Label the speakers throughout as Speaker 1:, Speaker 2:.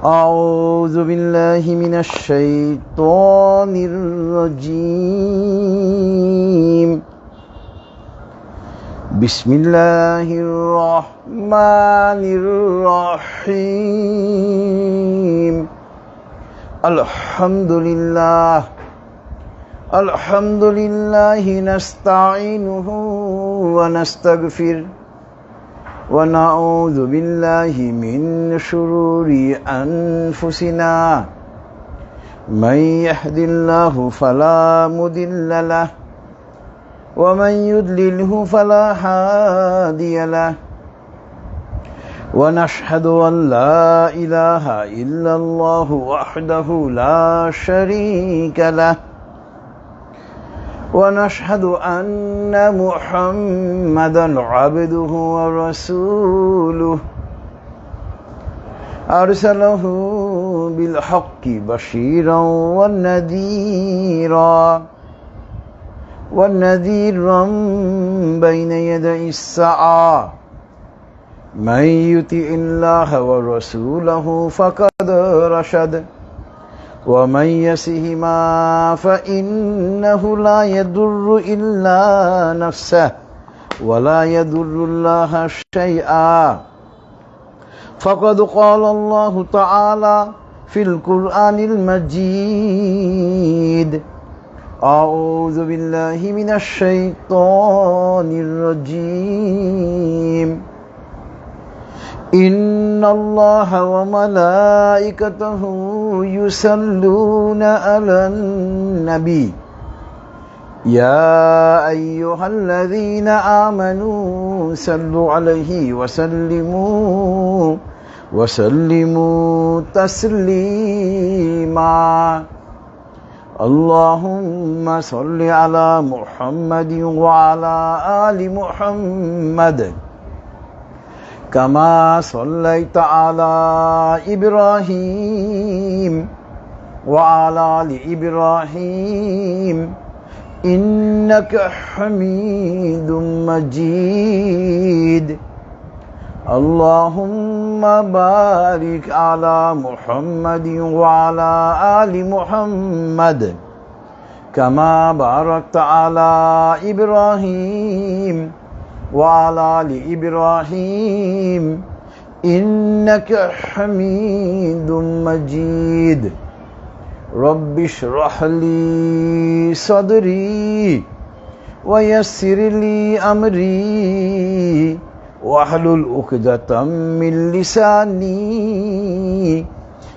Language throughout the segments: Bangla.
Speaker 1: أعوذ بالله من الشيطان الرجيم بسم الله الرحمن الرحيم الحمد لله نستعينه ونستغفره ونعوذ بالله من شرور أنفسنا من يهد الله فلا مضل له ومن يضلله فلا هادي له ونشهد أن لا إله إلا الله وحده لا شريك له ونشهد أن محمدا عبده ورسوله أرسله بالحق بشيرا ونذيرا بين يدي الساعة من يطع الله ورسوله فقد رشد ومن يعصهما فإنه لا يضر إلا نفسه ولا يضر الله شيئا فقد قال الله تعالى في القرآن المجيد أعوذ بالله من الشيطان الرجيم إن الله وملائكته يصلون على النبي يا أيها الذين آمنوا صلوا عليه وسلموا تسليما اللهم صل على محمد وعلى آل محمد كما صليت على إبراهيم وعلى آل إبراهيم إنك حميد مجيد اللهم بارك على محمد وعلى آل محمد كما باركت على إبراهيم وعلى آل إبراهيم إنك حميد مجيد رب اشرح لي صدري ويسر لي أمري واحلل عقدة من لساني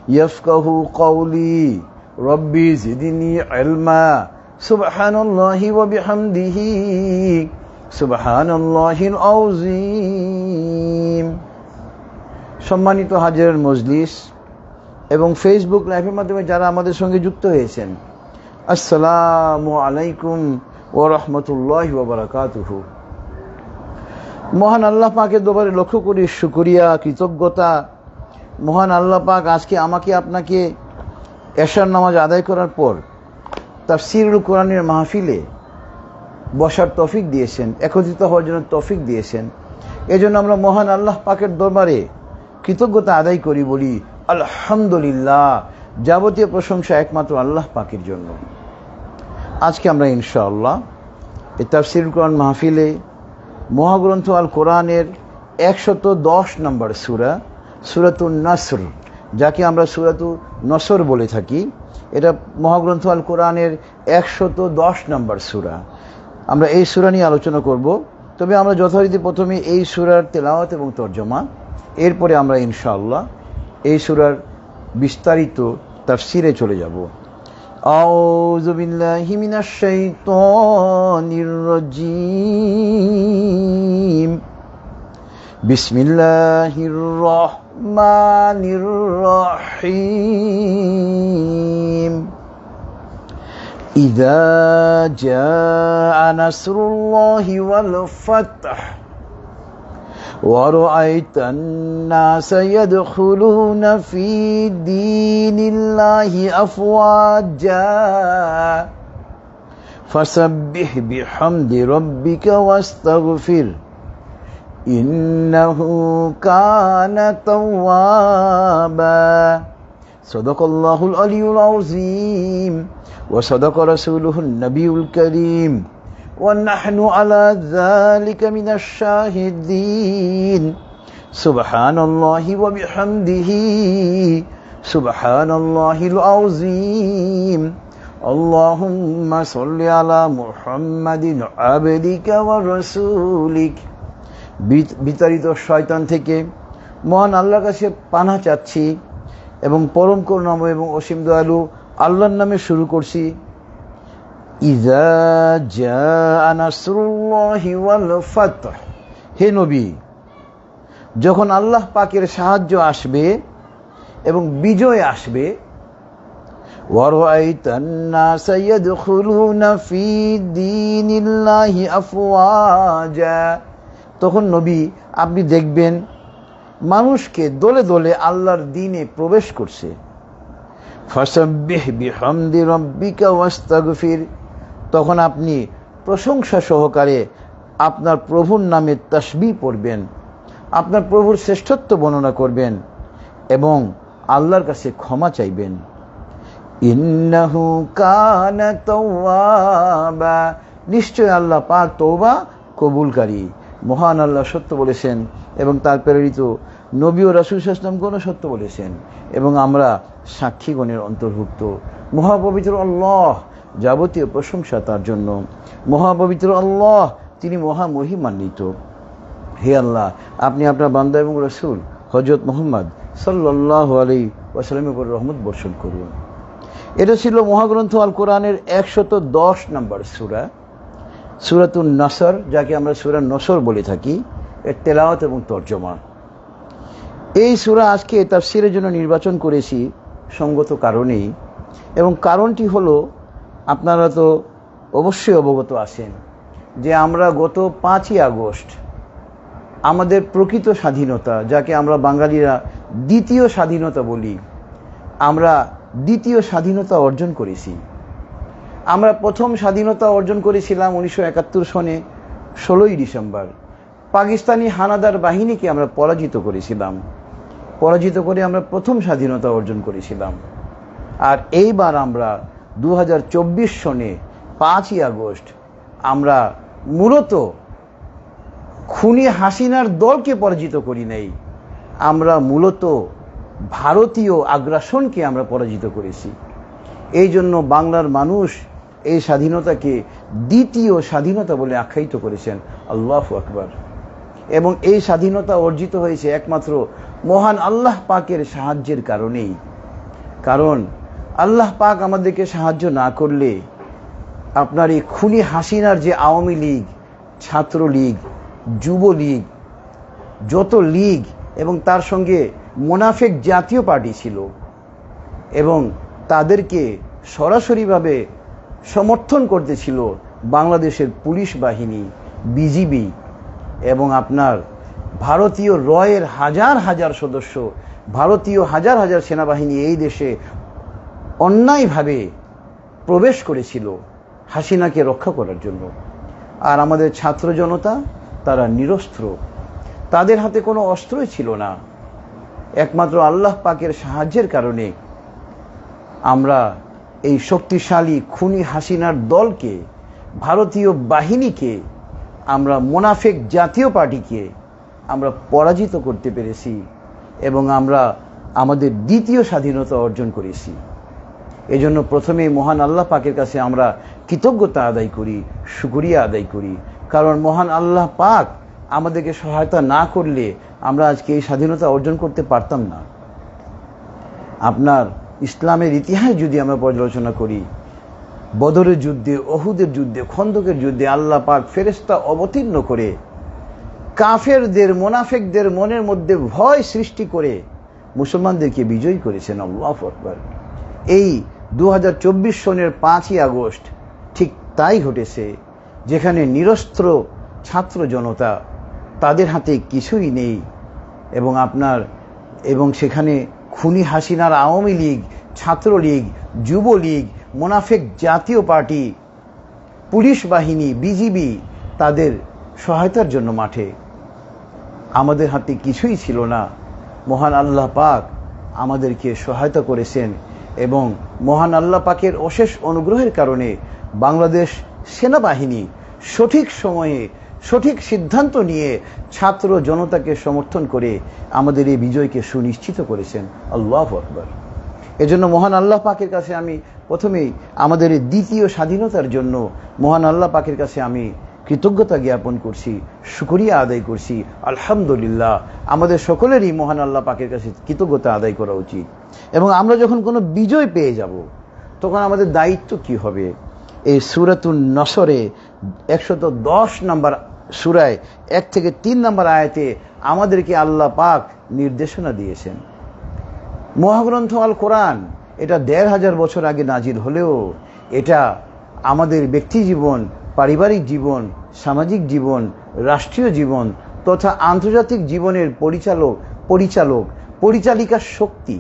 Speaker 1: يفقه قولي ربي زدني علما سبحان الله وبحمده সুবহানাল্লাহিল আযীম। সম্মানিত হাজিরের মজলিস এবং ফেসবুক লাইভের মাধ্যমে যারা আমাদের সঙ্গে যুক্ত হয়েছেন, আসসালামু আলাইকুম ওয়া রাহমাতুল্লাহি ওয়া বারাকাতুহু। মহান আল্লাহ পাকের দরবারে লক্ষ কোটি শুকরিয়া, কৃতজ্ঞতা। মহান আল্লাহ পাক আজকে আমাকে আপনাকে এশার নামাজ আদায় করার পর তাফসীরুল কোরআনের মাহফিলে বসার তৌফিক দিয়েছেন, একত্রিত হওয়ার জন্য তৌফিক দিয়েছেন। এজন্য আমরা মহান আল্লাহ পাকের দরবারে কৃতজ্ঞতা আদায় করি, বলি আলহামদুলিল্লাহ। যাবতীয় প্রশংসা একমাত্র আল্লাহ পাকের জন্য। আজকে আমরা ইনশাআল্লাহ এই তাফসীরুল কোরআন মাহফিলে মহাগ্রন্থ আল কোরআনের 110 নম্বর সূরা, সূরাতুন নাসর, যাকে আমরা সূরাতুন নসর বলে থাকি, এটা মহাগ্রন্থ আল কোরআনের 110 নম্বর সূরা। আমরা এই সূরা নিয়ে আলোচনা করব। তবে আমরা যথারীতি প্রথমে এই সূরার তেলাওয়াত এবং তরজমা, এরপরে আমরা ইনশাআল্লাহ এই সূরার বিস্তারিত তাফসীরে চলে যাব। আউযু বিল্লাহি মিনাশ শাইতানির রাজীম। বিসমিল্লাহির রহমানির রহিম। إذا جاء نصر الله والفتح ورأيت الناس يدخلون في دين الله أفواجا فسبح بحمد ربك واستغفر إنه كان توابا সাদাকাল্লাহুল আলিয়্যুল আযীম ওয়া সাদাকা রাসূলুহুন নবিয়্যুল কারীম ওয়া নাহনু আলা যালিকা মিনাশ শাহিদিন সুবহানাল্লাহি ওয়া বিহামদিহি সুবহানাল্লাহিল আযীম আল্লাহুম্মা সাল্লি আলা মুহাম্মাদিন আবদিকা ওয়া রাসূলিক। বিতাড়িত শয়তান থেকে মহান আল্লাহর কাছে পানাহ চাচ্ছি এবং পরম করুণাময় এবং অসীম দয়ালু আল্লাহর নামে শুরু করছি। ইযা জাআ নাসরুল্লাহি ওয়াল ফাতহ, হে নবী, যখন আল্লাহ পাকের সাহায্য আসবে এবং বিজয় আসবে, ওয়ারাআইতান নাসা ইয়াদখুলুনা ফি দীনিল্লাহি আফওয়াজা, তখন নবী আপনি দেখবেন মানুষকে দলে দলে আল্লাহর দ্বীনে প্রবেশ করছে। ফাসাব্বিহ বিহামদি রাব্বিকা ওয়াস্তাগফির, তখন আপনি প্রশংসা সহকারে আপনার প্রভুর নামে তাসবিহ পড়বেন, আপনার প্রভুর শ্রেষ্ঠত্ব বর্ণনা করবেন এবং আল্লাহর কাছে ক্ষমা চাইবেন। ইন্নাহু কানা তাওয়াবা, নিশ্চয় আল্লাহ পাক তওবা কবুলকারী। মহান আল্লাহ সত্য বলেছেন এবং তার প্রেরিত নবী ও রাসূল সাল্লাল্লাহু আলাইহি ওয়াসাল্লাম সত্য বলেছেন এবং আমরা সাক্ষীগণের অন্তর্ভুক্ত। মহাপবিত্র আল্লাহ, যাবতীয় প্রশংসা তার জন্য। মহাপবিত্র আল্লাহ, তিনি মহামহিমান্বিত। হে আল্লাহ, আপনি আপনার বান্দা এবং রাসূল হযরত মুহাম্মদ সাল্লাল্লাহু আলাইহি ওয়াসাল্লামের উপর রহমত বর্ষণ করুন। এটা ছিল মহাগ্রন্থ আল কোরআনের 110 নম্বর সূরা, সূরাতুন নাসর, যাকে আমরা সূরা নসর বলে থাকি, এর তেলাওয়াত এবং তরজমা। এই সূরা আজকে তাফসীরের জন্য নির্বাচন করেছি সঙ্গত কারণেই, এবং কারণটি হলো আপনারা তো অবশ্যই অবগত আছেন যে আমরা গত 5ই আগস্ট আমাদের প্রকৃত স্বাধীনতা, যাকে আমরা বাঙালিরা দ্বিতীয় স্বাধীনতা বলি, আমরা দ্বিতীয় স্বাধীনতা অর্জন করেছি। আমরা প্রথম স্বাধীনতা অর্জন করেছিলাম 1971 সনে 16ই ডিসেম্বর। পাকিস্তানি হানাদার বাহিনীকে আমরা পরাজিত করেছিলাম, পরাজিত করে আমরা প্রথম স্বাধীনতা অর্জন করেছিলাম। আর এইবার আমরা 2024 সনে 5ই আগস্ট আমরা মূলত খুনি হাসিনার দলকে পরাজিত করি নাই, আমরা মূলত ভারতীয় আগ্রাসনকে আমরা পরাজিত করেছি। এই জন্য বাংলার মানুষ এই স্বাধীনতাকে দ্বিতীয় স্বাধীনতা বলে আখ্যায়িত করেছেন। আল্লাহু আকবার। এবং এই স্বাধীনতা অর্জিত হয়েছে একমাত্র মহান আল্লাহ পাকের সাহায্যের কারণেই। কারণ আল্লাহ পাক আমাদেরকে সাহায্য না করলে আপনার এই খুনি হাসিনার যে আওয়ামী লীগ, ছাত্রলীগ, যুবলীগ, যত লীগ এবং তার সঙ্গে মুনাফিক জাতীয় পার্টি ছিল, এবং তাদেরকে সরাসরিভাবে সমর্থন করতেছিল বাংলাদেশের পুলিশ বাহিনী, বিজিবি এবং আপনার ভারতীয় রয়ের হাজার হাজার সদস্য, ভারতীয় হাজার হাজার সেনাবাহিনী এই দেশে অন্যায়ভাবে প্রবেশ করেছিল হাসিনাকে রক্ষা করার জন্য। আর আমাদের ছাত্র জনতা তারা নিরস্ত্র, তাদের হাতে কোনো অস্ত্রই ছিল না। একমাত্র আল্লাহ পাকের সাহায্যের কারণে আমরা এই শক্তিশালী খুনি হাসিনার দলকে, ভারতীয় বাহিনীকে, আমরা মুনাফিক জাতীয় পার্টিকে আমরা পরাজিত করতে পেরেছি এবং আমরা আমাদের দ্বিতীয় স্বাধীনতা অর্জন করেছি। এজন্য প্রথমে মহান আল্লাহ পাকের কাছে আমরা কৃতজ্ঞতা আদায় করি, শুকরিয়া আদায় করি। কারণ মহান আল্লাহ পাক আমাদেরকে সহায়তা না করলে আমরা আজকে এই স্বাধীনতা অর্জন করতে পারতাম না। আপনার ইসলামের ইতিহাস যদি আমরা পর্যালোচনা করি, বদরের যুদ্ধে, ওহুদের যুদ্ধে, খন্দকের যুদ্ধে আল্লাহ পাক ফেরেশতা অবতীর্ণ করে কাফেরদের, মুনাফিকদের মনের মধ্যে ভয় সৃষ্টি করে মুসলমানদেরকে বিজয়ী করেছেন। আল্লাহু আকবার। এই 2024 সনের 5ই আগস্ট ঠিক তাই ঘটেছে, যেখানে নিরস্ত্র ছাত্র জনতা, তাদের হাতে কিছুই নেই, এবং সেখানে খুনি হাসিনার আওয়ামী লীগ, ছাত্রলীগ, যুবলীগ, মুনাফিক জাতীয় পার্টি, পুলিশ বাহিনী, বিজিবি তাদের সহায়তার জন্য মাঠে। আমাদের হাতে কিছুই ছিল না। মহান আল্লাহ পাক আমাদেরকে সহায়তা করেছেন এবং মহান আল্লাহ পাকের অশেষ অনুগ্রহের কারণে বাংলাদেশ সেনাবাহিনী সঠিক সময়ে সঠিক সিদ্ধান্ত নিয়ে ছাত্র জনতাকে সমর্থন করে আমাদের এই বিজয়কে সুনিশ্চিত করেছেন। আল্লাহু আকবার। এজন্য মহান আল্লাহ পাকের কাছে আমি প্রথমেই আমাদের এই দ্বিতীয় স্বাধীনতার জন্য মহান আল্লাহ পাকের কাছে আমি কৃতজ্ঞতা জ্ঞাপন করছি, শুকরিয়া আদায় করছি। আলহামদুলিল্লাহ, আমাদের সকলেরই মহান আল্লাহ পাকের কাছে কৃতজ্ঞতা আদায় করা উচিত। এবং আমরা যখন কোনো বিজয় পেয়ে যাব তখন আমাদের দায়িত্ব কি হবে? এই সূরাতুন নসরে 110 নম্বর সূরায় 1 থেকে 3 নম্বর আয়াতে আমাদেরকে আল্লাহ পাক নির্দেশনা দিয়েছেন। মহাগ্রন্থ আল কোরআন এটা 1500 বছর আগে নাজিল হলেও এটা আমাদের ব্যক্তি জীবন, পারিবারিক জীবন, সামাজিক জীবন, রাষ্ট্রীয় জীবন তথা আন্তর্জাতিক জীবনের পরিচালিকার শক্তি।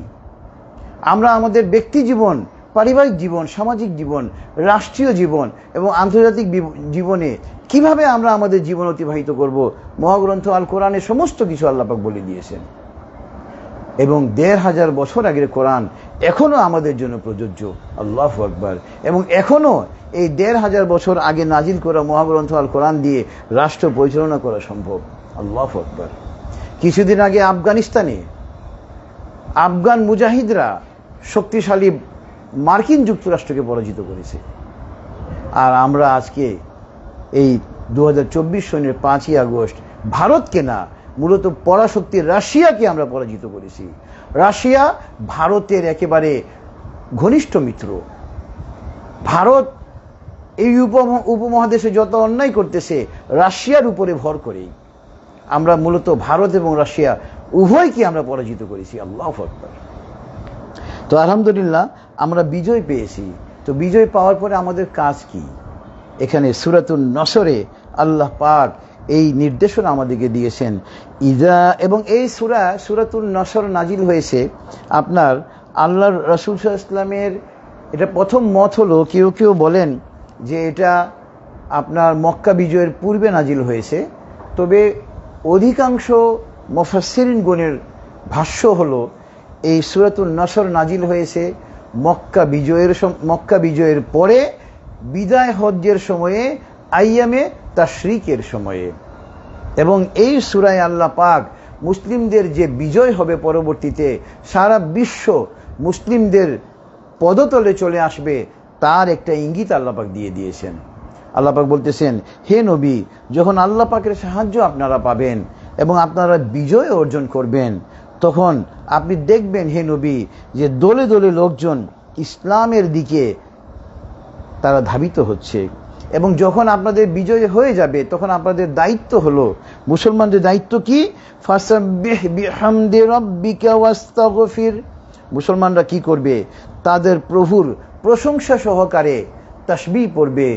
Speaker 1: আমরা আমাদের ব্যক্তি জীবন, পারিবারিক জীবন, সামাজিক জীবন, রাষ্ট্রীয় জীবন এবং আন্তর্জাতিক জীবনে কিভাবে আমরা আমাদের জীবন অতিবাহিত করব, মহাগ্রন্থ আল কোরআনে সমস্ত কিছু আল্লাহ পাক বলে দিয়েছেন। এবং 1500 বছর আগের কোরআন এখনো আমাদের জন্য প্রযোজ্য। আল্লাহু আকবার। এবং এখনো এই 1500 বছর আগে নাজিল করা মহাগ্রন্থ আল কোরআন দিয়ে রাষ্ট্র পরিচালনা করা সম্ভব। আল্লাহু আকবার। কিছুদিন আগে আফগানিস্তানে আফগান মুজাহিদরা শক্তিশালী মার্কিন যুক্তরাষ্ট্রকে পরাজিত করেছে। আর আমরা আজকে এই 2024 সনের 5ই আগস্ট ভারতকে না, মূলত পরাশক্তি রাশিয়াকে আমরা পরাজিত করেছি। রাশিয়া ভারতের একেবারে ঘনিষ্ঠ মিত্র। ভারত এই উপমহাদেশে যত অন্যায় করতেছে রাশিয়ার উপরে ভর করেই। আমরা মূলত ভারত এবং রাশিয়া উভয়কে আমরা পরাজিত করেছি। আল্লাহু আকবার। তো আলহামদুলিল্লাহ আমরা বিজয় পেয়েছি। তো বিজয় পাওয়ার পরে আমাদের কাজ কি? এখানে সূরাতুন নসরে আল্লাহ পাক এই নির্দেশনা আমাদেরকে দিয়েছেন। এবং এই সূরাতুন নসর নাজিল হয়েছে আপনার আল্লাহর রাসূল সাল্লাল্লাহু আলাইহি ওয়াসাল্লামের, এটা প্রথম মত হলো কেউ কেউ বলেন যে এটা আপনার মক্কা বিজয়ের পূর্বে নাজিল হয়েছে। তবে অধিকাংশ মুফাসসিরিনগণের ভাষ্য হলো এই সূরাতুন নসর নাজিল হয়েছে মক্কা বিজয়ের পরে বিদায় হজ্জের সময়ে, আইয়ামে তাশরিকের সময়ে। এবং এই সূরায় আল্লাহ পাক মুসলিমদের যে বিজয় হবে পরবর্তীতে, সারা বিশ্ব মুসলিমদের পদতলে চলে আসবে, তার একটা ইঙ্গিত আল্লাহ পাক দিয়ে দিয়েছেন। আল্লাহ পাক বলতেছেন, হে নবী, যখন আল্লাহ পাকের সাহায্য আপনারা পাবেন এবং আপনারা বিজয় অর্জন করবেন, তখন আপনি দেখবেন হে নবী যে দলে দলে লোকজন ইসলামের দিকে তারা ধাবিত হচ্ছে। এবং যখন আপনাদের বিজয় হয়ে যাবে তখন আপনাদের দায়িত্ব হলো, মুসলমানদের দায়িত্ব কি? ফাসাব্বিহ বিহামদি রাব্বিকা ওয়াস্তাগফির। মুসলমানরা কি করবে? তাদের প্রভুর প্রশংসা সহকারে তাসবিহ পড়বে,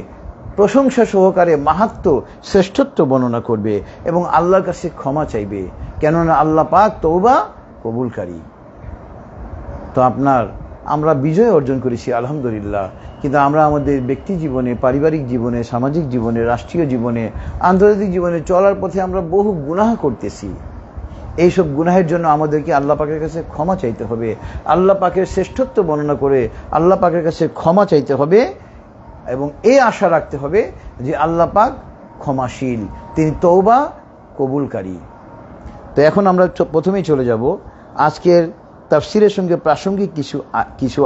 Speaker 1: প্রশংসা সহকারে মাহাত্ম্য শ্রেষ্ঠত্ব বর্ণনা করবে এবং আল্লাহর কাছে ক্ষমা চাইবে, কেননা আল্লাহ পাক তওবা কবুলকারী। তো আমরা বিজয় অর্জন করেছি আলহামদুলিল্লাহ, কিন্তু আমরা আমাদের ব্যক্তি জীবনে, পারিবারিক জীবনে, সামাজিক জীবনে, রাষ্ট্রীয় জীবনে, আন্তর্জাতিক জীবনে চলার পথে আমরা বহু গুনাহ করতেছি। এইসব গুনাহের জন্য আমাদেরকে আল্লাহ পাকের কাছে ক্ষমা চাইতে হবে, আল্লাহ পাকের শ্রেষ্ঠত্ব বর্ণনা করে আল্লাহ পাকের কাছে ক্ষমা চাইতে হবে এবং এই আশা রাখতে হবে যে আল্লাহ পাক ক্ষমাশীল, তিনি তওবা কবুলকারী। তো এখন আমরা প্রথমেই চলে যাব আজকের তাফসিরের সঙ্গে প্রাসঙ্গিক কিছু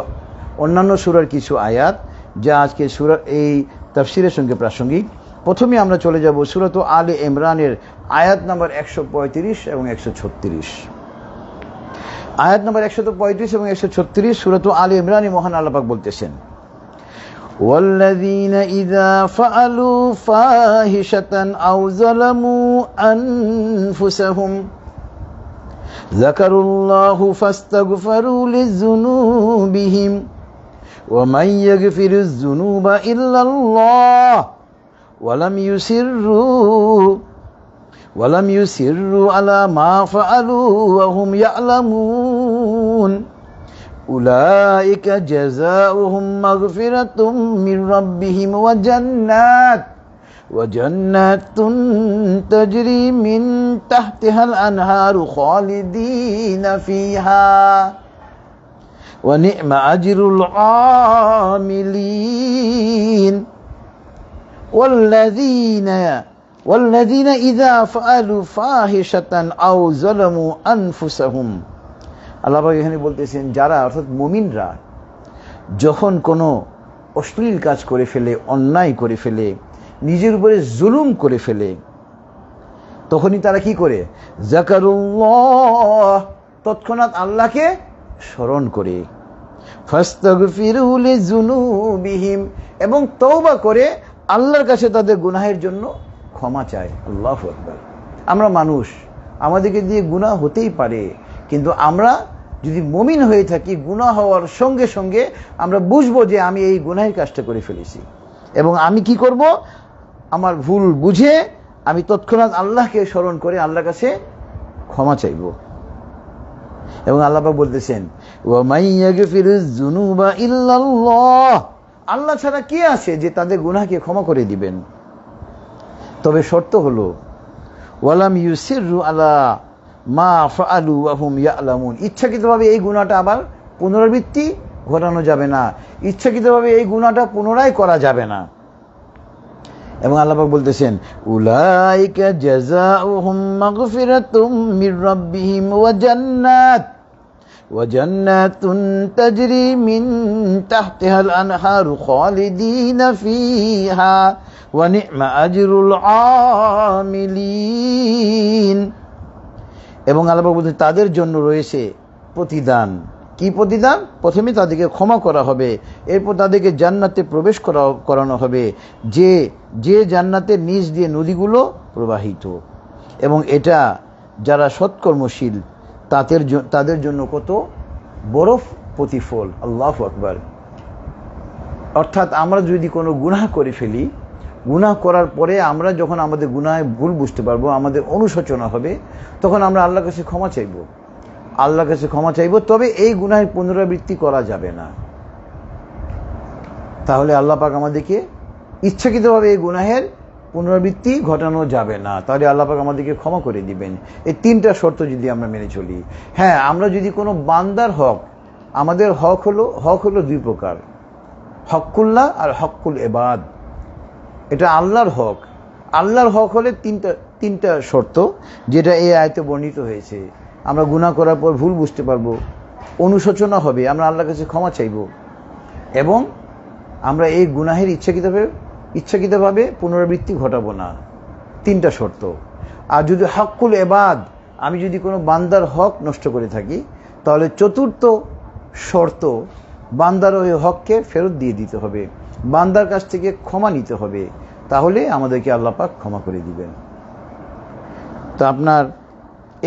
Speaker 1: অন্যান্য সূরার কিছু আয়াত, যা আজকে সূরার এই তাফসিরের সঙ্গে প্রাসঙ্গিক। প্রথমে আমরা চলে যাব সূরাত আলে ইমরানের আয়াত নম্বর 135 এবং 136। আয়াত নম্বর 135 এবং 136 সূরাত আলে ইমরানে মহান আল্লাহ পাক বলতেছেন, والذين إذا فعلوا فاحشة أو ظلموا أنفسهم ذكروا الله فاستغفروا لذنوبهم ومن يغفر الذنوب إلا الله ولم يسروا على ما فعلوا وهم يعلمون أولئك جزاؤهم مغفرة من ربهم وجنات تجري من تحتها الأنهار خالدين فيها ওয়া নি'মা আজরুল আমিলিন ওয়াল্লাযীনা ইযা ফাআলু ফাহিশাতান আও যালামু আনফুসাহুম। আল্লাহ পাক এখানে বলতেছেন যারা অর্থাৎ মুমিনরা যখন কোনো অশ্লীল কাজ করে ফেলে, অন্যায় করে ফেলে, নিজের উপরে জুলুম করে ফেলে, তখনই তারা কি করে? যাকারুল্লাহ, তৎক্ষণাৎ আল্লাহকে স্মরণ করে, ফাস্তাগফিরু লিযুনুবিহিম, এবং তওবা করে আল্লাহর কাছে তাদের গুনাহের জন্য ক্ষমা চায়। আল্লাহু আকবার। আমরা মানুষ, আমাদেরকে দিয়ে গুনাহ হতেই পারে, কিন্তু আমরা যদি মুমিন হয়ে থাকি, গুনাহ হওয়ার সঙ্গে সঙ্গে আমরা বুঝবো যে আমি এই গুনাহের কাজটা করে ফেলেছি, এবং আমি কি করব? আমার ভুল বুঝে আমি তৎক্ষণাৎ আল্লাহকে স্মরণ করে আল্লাহর কাছে ক্ষমা চাইব। এবং আল্লাহ পাক বলতেছেন ওয়া মাই ইয়াগফিরুয যুনুবা ইল্লাল্লাহ, আল্লাহ ছাড়া কে আছে যে তাদের গুনাহকে ক্ষমা করে দিবেন? তবে শর্ত হলো ওয়ালাম ইউসিরু আলা মা ফাআলু ওয়া হুম ইয়ালামুন, ইচ্ছাকৃতভাবে এই গুনাহটা আবার পুনরাবৃত্তি ঘটানো যাবে না, ইচ্ছাকৃতভাবে এই গুনাহটা পুনরায় করা যাবে না। এবং আল্লাহ পাক বলতেছেন উলাইকা জাযাউহুম মাগফিরাতুম মির রাব্বিহিম ওয়া জান্নাতুন তাজরি মিন তাহতিহাল আনহারু খালিদিনা ফিহা ওয়া নি'মা আজরুল আমিলিন। এবং আল্লাহ পাক বলতেছেন তাদের জন্য রয়েছে প্রতিদান। কি প্রতিদান? প্রথমে তাদেরকে ক্ষমা করা হবে, এরপর তাদেরকে জান্নাতে প্রবেশ করানো হবে, যে জান্নাতের নিচ দিয়ে নদীগুলো প্রবাহিত। এবং এটা যারা সৎকর্মশীল তাদের জন্য কত বড় প্রতিফল। আল্লাহু আকবার। অর্থাৎ আমরা যদি কোনো গুনাহ করে ফেলি, গুনাহ করার পরে আমরা যখন আমাদের গুনাহে ভুল বুঝতে পারবো, আমাদের অনুশোচনা হবে, তখন আমরা আল্লাহর কাছে ক্ষমা চাইব, আল্লাহর কাছে ক্ষমা চাইব। তবে এই গুনাহের পুনরাবৃত্তি করা যাবে না। তাহলে আল্লাহ পাক আমাদেরকে ইচ্ছাকৃতভাবে এই গুনাহের পুনরাবৃত্তি ঘটানো যাবে না, তাহলে আল্লাহ পাক আমাদেরকে ক্ষমা করে দিবেন। এই তিনটা শর্ত যদি আমরা মেনে চলি। হ্যাঁ, আমরা যদি কোনো বান্দার হক, আমাদের হক হলো দুই প্রকার, হক্কুল্লাহ আর হক্কুল ইবাদ। এটা আল্লাহর হক। আল্লাহর হক হলে তিনটা শর্ত, যেটা এই আয়াতে বর্ণিত হয়েছে। আমরা গুনাহ করার পর ভুল বুঝতে পারবো, অনুশোচনা হবে, আমরা আল্লাহর কাছে ক্ষমা চাইব, এবং আমরা এই গুনাহের ইচ্ছাকৃতভাবে পুনরাবৃত্তি ঘটাবো না। তিনটা শর্ত। আর যদি হক্কুল ইবাদ, আমি যদি কোনো বান্দার হক নষ্ট করে থাকি, তাহলে চতুর্থ শর্ত, বান্দার ওই হককে ফেরত দিয়ে দিতে হবে, বান্দার কাছ থেকে ক্ষমা নিতে হবে, তাহলে আমাদেরকে আল্লাহ পাক ক্ষমা করে দিবেন। তো আপনার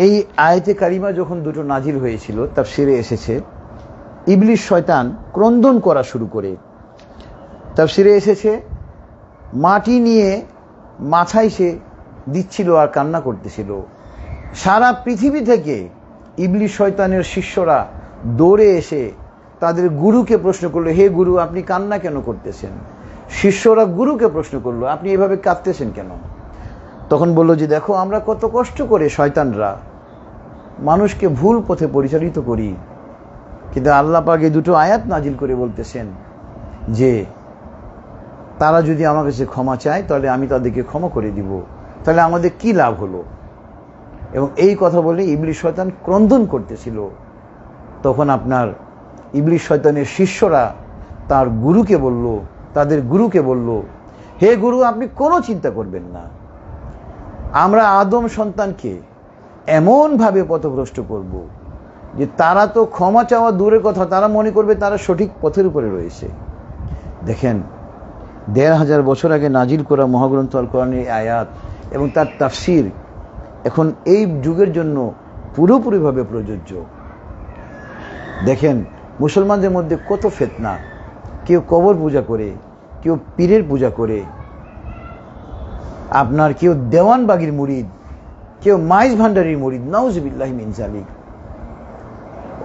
Speaker 1: এই আয়াতে কারিমা যখন দুটো নাজিল হয়েছিল, তাফসিরে এসেছে ইবলিস শয়তান ক্রন্দন করা শুরু করে। তাফসিরে এসেছে মাটি নিয়ে মাথায় সে দিচ্ছিল আর কান্না করতেছিল। সারা পৃথিবী থেকে ইবলিস শয়তানের শিষ্যরা দৌড়ে এসে তাদের গুরুকে প্রশ্ন করলো, হে গুরু, আপনি কান্না কেন করতেছেন? শিষ্যরা গুরুকে প্রশ্ন করলো, আপনি এভাবে কাঁদতেছেন কেন? তখন বলল যে দেখো, আমরা কত কষ্ট করে শয়তানরা মানুষকে ভুল পথে পরিচালিত করি, কিন্তু আল্লাহ পাক এই দুটো আয়াত নাজিল করে বলতেছেন যে তারা যদি আমার কাছে ক্ষমা চায়, তাহলে আমি তাদেরকে ক্ষমা করে দিব, তাহলে আমাদের কি লাভ হলো? এবং এই কথা বলে ইবলিস শয়তান ক্রন্দন করতেছিল। তখন আপনার ইবলিস শয়তানের শিষ্যরা তার গুরুকে বলল, তাদের গুরুকে বলল, হে গুরু, আপনি কোনো চিন্তা করবেন না, আমরা আদম সন্তানকে এমনভাবে পথভ্রষ্ট করব যে তারা তো ক্ষমা চাওয়া দূরের কথা, তারা মনে করবে তারা সঠিক পথের উপরে রয়েছে। দেখেন, ১৫০০ বছর আগে নাজিল করা মহাগ্রন্থ আল কোরআনের আয়াত এবং তার তাফসির এখন এই যুগের জন্য পুরোপুরিভাবে প্রযোজ্য। দেখেন, মুসলমানদের মধ্যে কত ফিতনা, কেউ কবর পূজা করে, কেউ পীরের পূজা করে, আপনার কেউ দেওয়ানবাগির মুরিদ, কেউ মাইজ ভান্ডারির মুরিদ, নাউজুবিল্লাহি মিন যালিক।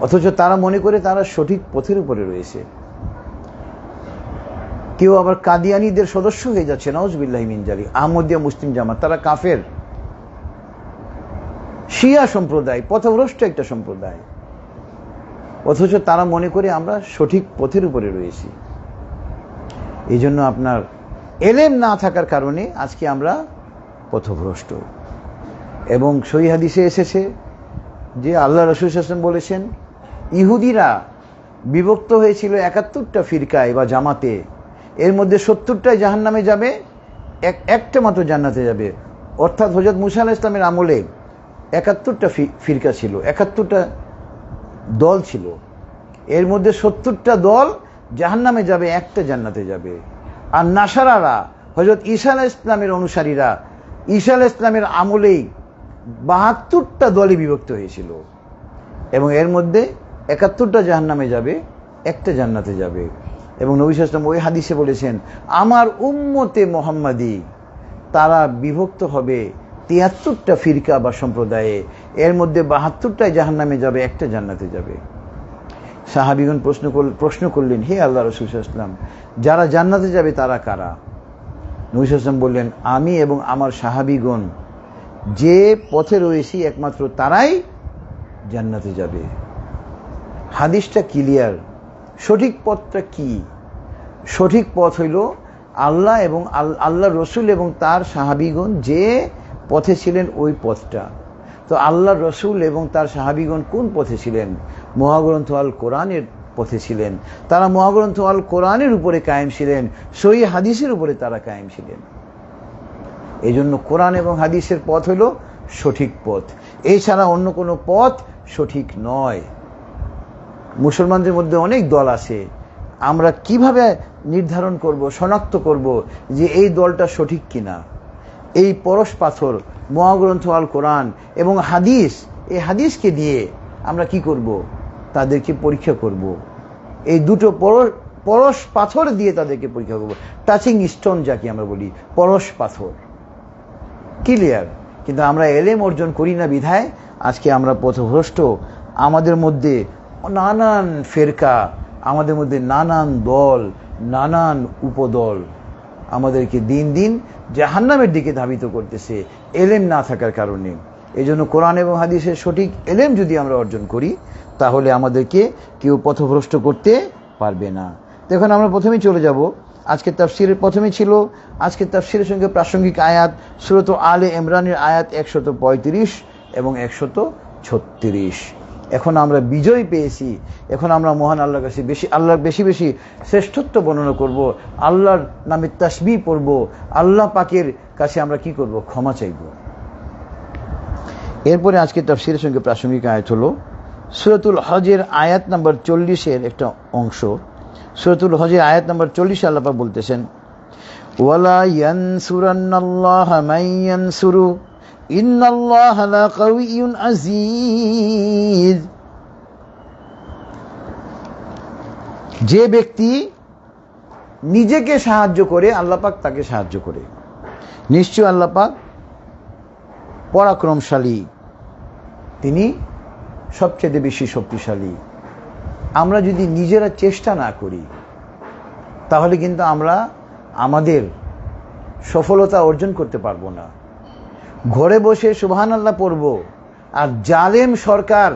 Speaker 1: অথচ তারা মনে করে তারা সঠিক পথের উপরে রয়েছে। কেউ আবার কাদিয়ানীদের সদস্য হয়ে যাচ্ছে, নাউজুবিল্লাহি মিন যালিক। আহমদিয়া মুসলিম জামাত, তারা কাফের। শিয়া সম্প্রদায় পথভ্রষ্ট একটা সম্প্রদায়, অথচ তারা মনে করে আমরা সঠিক পথের উপরে রয়েছি। এই জন্য আপনার এলেম না থাকার কারণে আজকে আমরা পথভ্রষ্ট। এবং সহিহ হাদিসে এসেছে যে আল্লাহ রাসূল সাল্লাল্লাহু আলাইহি ওয়াসাল্লাম বলেছেন, ইহুদিরা বিভক্ত হয়েছিল ৭১টা ফিরকায় বা জামাতে, এর মধ্যে ৭০টাই জাহান্নামে যাবে, একটা মাত্র জান্নাতে যাবে। অর্থাৎ হযরত মুসা আলাইহিস সালামের আমলে ৭১টা ফিরকা ছিল, ৭১টা দল ছিল, এর মধ্যে ৭০টা দল জাহান্নামে যাবে, একটা জান্নাতে যাবে। আর নাসারারা হযরত ঈসা আলাইহিস সালামের অনুসারীরা ঈসা আলাইহিস সালামের আমলেই ৭২টা দলে বিভক্ত হয়েছিল, এবং এর মধ্যে ৭১টা জাহান্নামে যাবে, একটা জান্নাতে যাবে। এবং নবী সাল্লাল্লাহু আলাইহি ওয়াসাল্লাম ওই হাদিসে বলেছেন, আমার উম্মতে মুহাম্মাদি তারা বিভক্ত হবে ৭৩টা ফিরকা বা সম্প্রদায়ে, এর মধ্যে ৭২টাই জাহান্নামে যাবে, একটা জান্নাতে যাবে। সাহাবীগণ প্রশ্ন করলেন, হে আল্লাহ রাসূল সাল্লাল্লাহু আলাইহি ওয়াসাল্লাম, যারা জান্নাতে যাবে তারা কারা? নবী সাল্লাল্লাহু আলাইহি ওয়াসাল্লাম বললেন, আমি এবং আমার সাহাবীগণ যে পথে রয়েছি একমাত্র তারাই জান্নাতে যাবে। হাদিসটা ক্লিয়ার। সঠিক পথটা কি? সঠিক পথ হইল আল্লাহ এবং আল্লাহ রসুল এবং তার সাহাবীগণ যে পথে ছিলেন ওই পথটা। তো আল্লাহ রসুল এবং তার সাহাবীগণ কোন পথে ছিলেন? মহাগ্রন্থ আল কোরআনের পথে ছিলেন। তারা মহাগ্রন্থ আল কোরআনের উপরে কায়েম ছিলেন, সহিহ হাদিসের উপরে তারা কায়েম ছিলেন। এই জন্য কোরআন এবং হাদিসের পথ হইল সঠিক পথ, এছাড়া অন্য কোনো পথ সঠিক নয়। মুসলমানদের মধ্যে অনেক দল আছে, আমরা কিভাবে নির্ধারণ করব, শনাক্ত করব যে এই দলটা সঠিক কিনা? এই পরশ পাথর মহাগ্রন্থ আল কোরআন এবং হাদিস, এই হাদিসকে দিয়ে আমরা কি করব? তাদেরকে পরীক্ষা করব। এই দুটো পরশ পাথর দিয়ে তাদেরকে পরীক্ষা করব। টাচিং স্টোন যাকে আমরা বলি, পরশ পাথর। ক্লিয়ার? কিন্তু আমরা এলেম অর্জন করি না বিধায় আজকে আমরা পথভ্রষ্ট। আমাদের মধ্যে নানান ফেরকা, আমাদের মধ্যে নানান দল, নানান উপদল আমাদেরকে দিন দিন জাহান্নামের দিকে ধাবিত করতেছে এলেম না থাকার কারণে। এই জন্য কোরআন এবং হাদিসের সঠিক এলেম যদি আমরা অর্জন করি তাহলে আমাদেরকে কেউ পথভ্রষ্ট করতে পারবে না। দেখুন, আমরা প্রথমেই চলে যাব, আজকে তাফসিরের প্রথমে ছিল আজকে তাফসিরের সঙ্গে প্রাসঙ্গিক আয়াত সূরা আলে ইমরানের আয়াত 135 এবং 136। এখন আমরা বিজয় পেয়েছি, এখন আমরা মহান আল্লাহর কাছে আল্লাহর বেশি বেশি শ্রেষ্ঠত্ব বর্ণনা করব, আল্লাহর নামে তাসবিহ পড়ব, আল্লাহ পাকের কাছে আমরা কি করব? ক্ষমা চাইব। এরপরে আজকে তাফসিরের সঙ্গে প্রাসঙ্গিক আয়াত হলো সূরাতুল হজের আয়াত নাম্বার 40-এর একটা অংশ। সূরাতুল হজের আয়াত নাম্বার 40 আল্লাহ পাক বলতেছেন, ওয়ালা ইয়ানসুরান্নাল্লাহা মান ইয়ানসুরু ইন্নাল্লাহা লাকাওয়িয়্যুন আযীজ। যে ব্যক্তি নিজেকে সাহায্য করে আল্লাহ পাক তাকে সাহায্য করে। নিশ্চয় আল্লাহ পাক পরাক্রমশালী, তিনি সবচেয়ে বেশি শক্তিশালী। আমরা যদি নিজেরা চেষ্টা না করি তাহলে কিন্তু আমরা আমাদের সফলতা অর্জন করতে পারবো না। ঘরে বসে সুবহানাল্লাহ পড়ব আর জালেম সরকার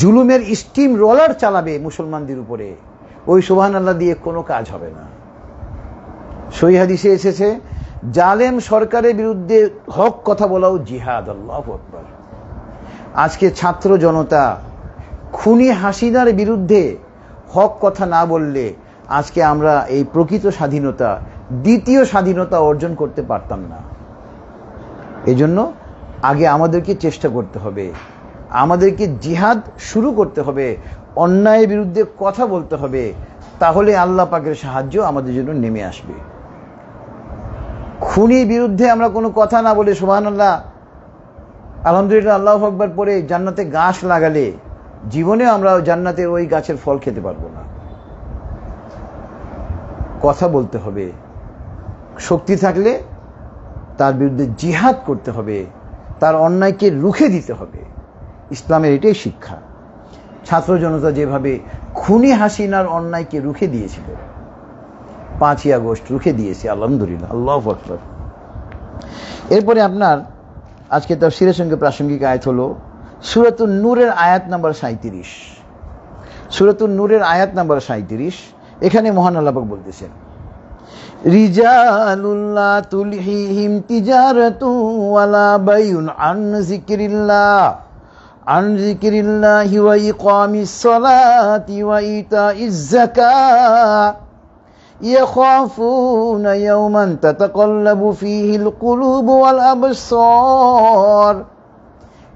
Speaker 1: জুলুমের স্টিম রোলার চালাবে মুসলমানদের উপরে, ওই সুবহানাল্লাহ দিয়ে কোনো কাজ হবে না। সহিহ হাদিসে এসেছে, জালেম সরকারের বিরুদ্ধে হক কথা বলাও জিহাদ। আল্লাহু আকবার। আজকে ছাত্র জনতা খুনি হাসিনার বিরুদ্ধে হক কথা না বললে আজকে আমরা এই প্রকৃত স্বাধীনতা, দ্বিতীয় স্বাধীনতা অর্জন করতে পারতাম না। এজন্য আগে আমাদেরকে চেষ্টা করতে হবে, আমাদেরকে জিহাদ শুরু করতে হবে, অন্যায়ের বিরুদ্ধে কথা বলতে হবে, তাহলে আল্লাহ পাকের সাহায্য আমাদের জন্য নেমে আসবে। খুনির বিরুদ্ধে আমরা কোনো কথা না বলে সুবহানাল্লাহ আলহামদুলিল্লাহ আল্লাহু আকবার পরে জান্নাতে গাছ লাগালে জীবনে আমরা জান্নাতের ওই গাছের ফল খেতে পারবো না। কথা বলতে হবে, শক্তি থাকলে তার বিরুদ্ধে জিহাদ করতে হবে, তার অন্যায়কে রুখে দিতে হবে। ইসলামের এটাই শিক্ষা। ছাত্র জনতা যেভাবে খুনি হাসিনার অন্যায়কে রুখে দিয়েছিল, 5ই আগস্ট রুখে দিয়েছে আলহামদুলিল্লাহ, আল্লাহু আকবার। এরপরে আপনার আজকে তাফসীরের সঙ্গে প্রাসঙ্গিক আয়াত হলো সূরাতুন নূরের আয়াত নাম্বার 37। সূরাতুন নূরের আয়াত নাম্বার 37, এখানে মহান আল্লাহ পাক বলতেছেন, রিজালুল্লাহ তুলহিহিম তিজারাতু ওয়ালা বাইউন আন যিকরিল্লাহি ওয়া ইকামিস সালাতি ওয়া ইতাইজ যাকাত ইয়াখাফুনা ইয়াওমান তাতাকাল্লাবু ফীহিল কুলুবু ওয়াল আবসার।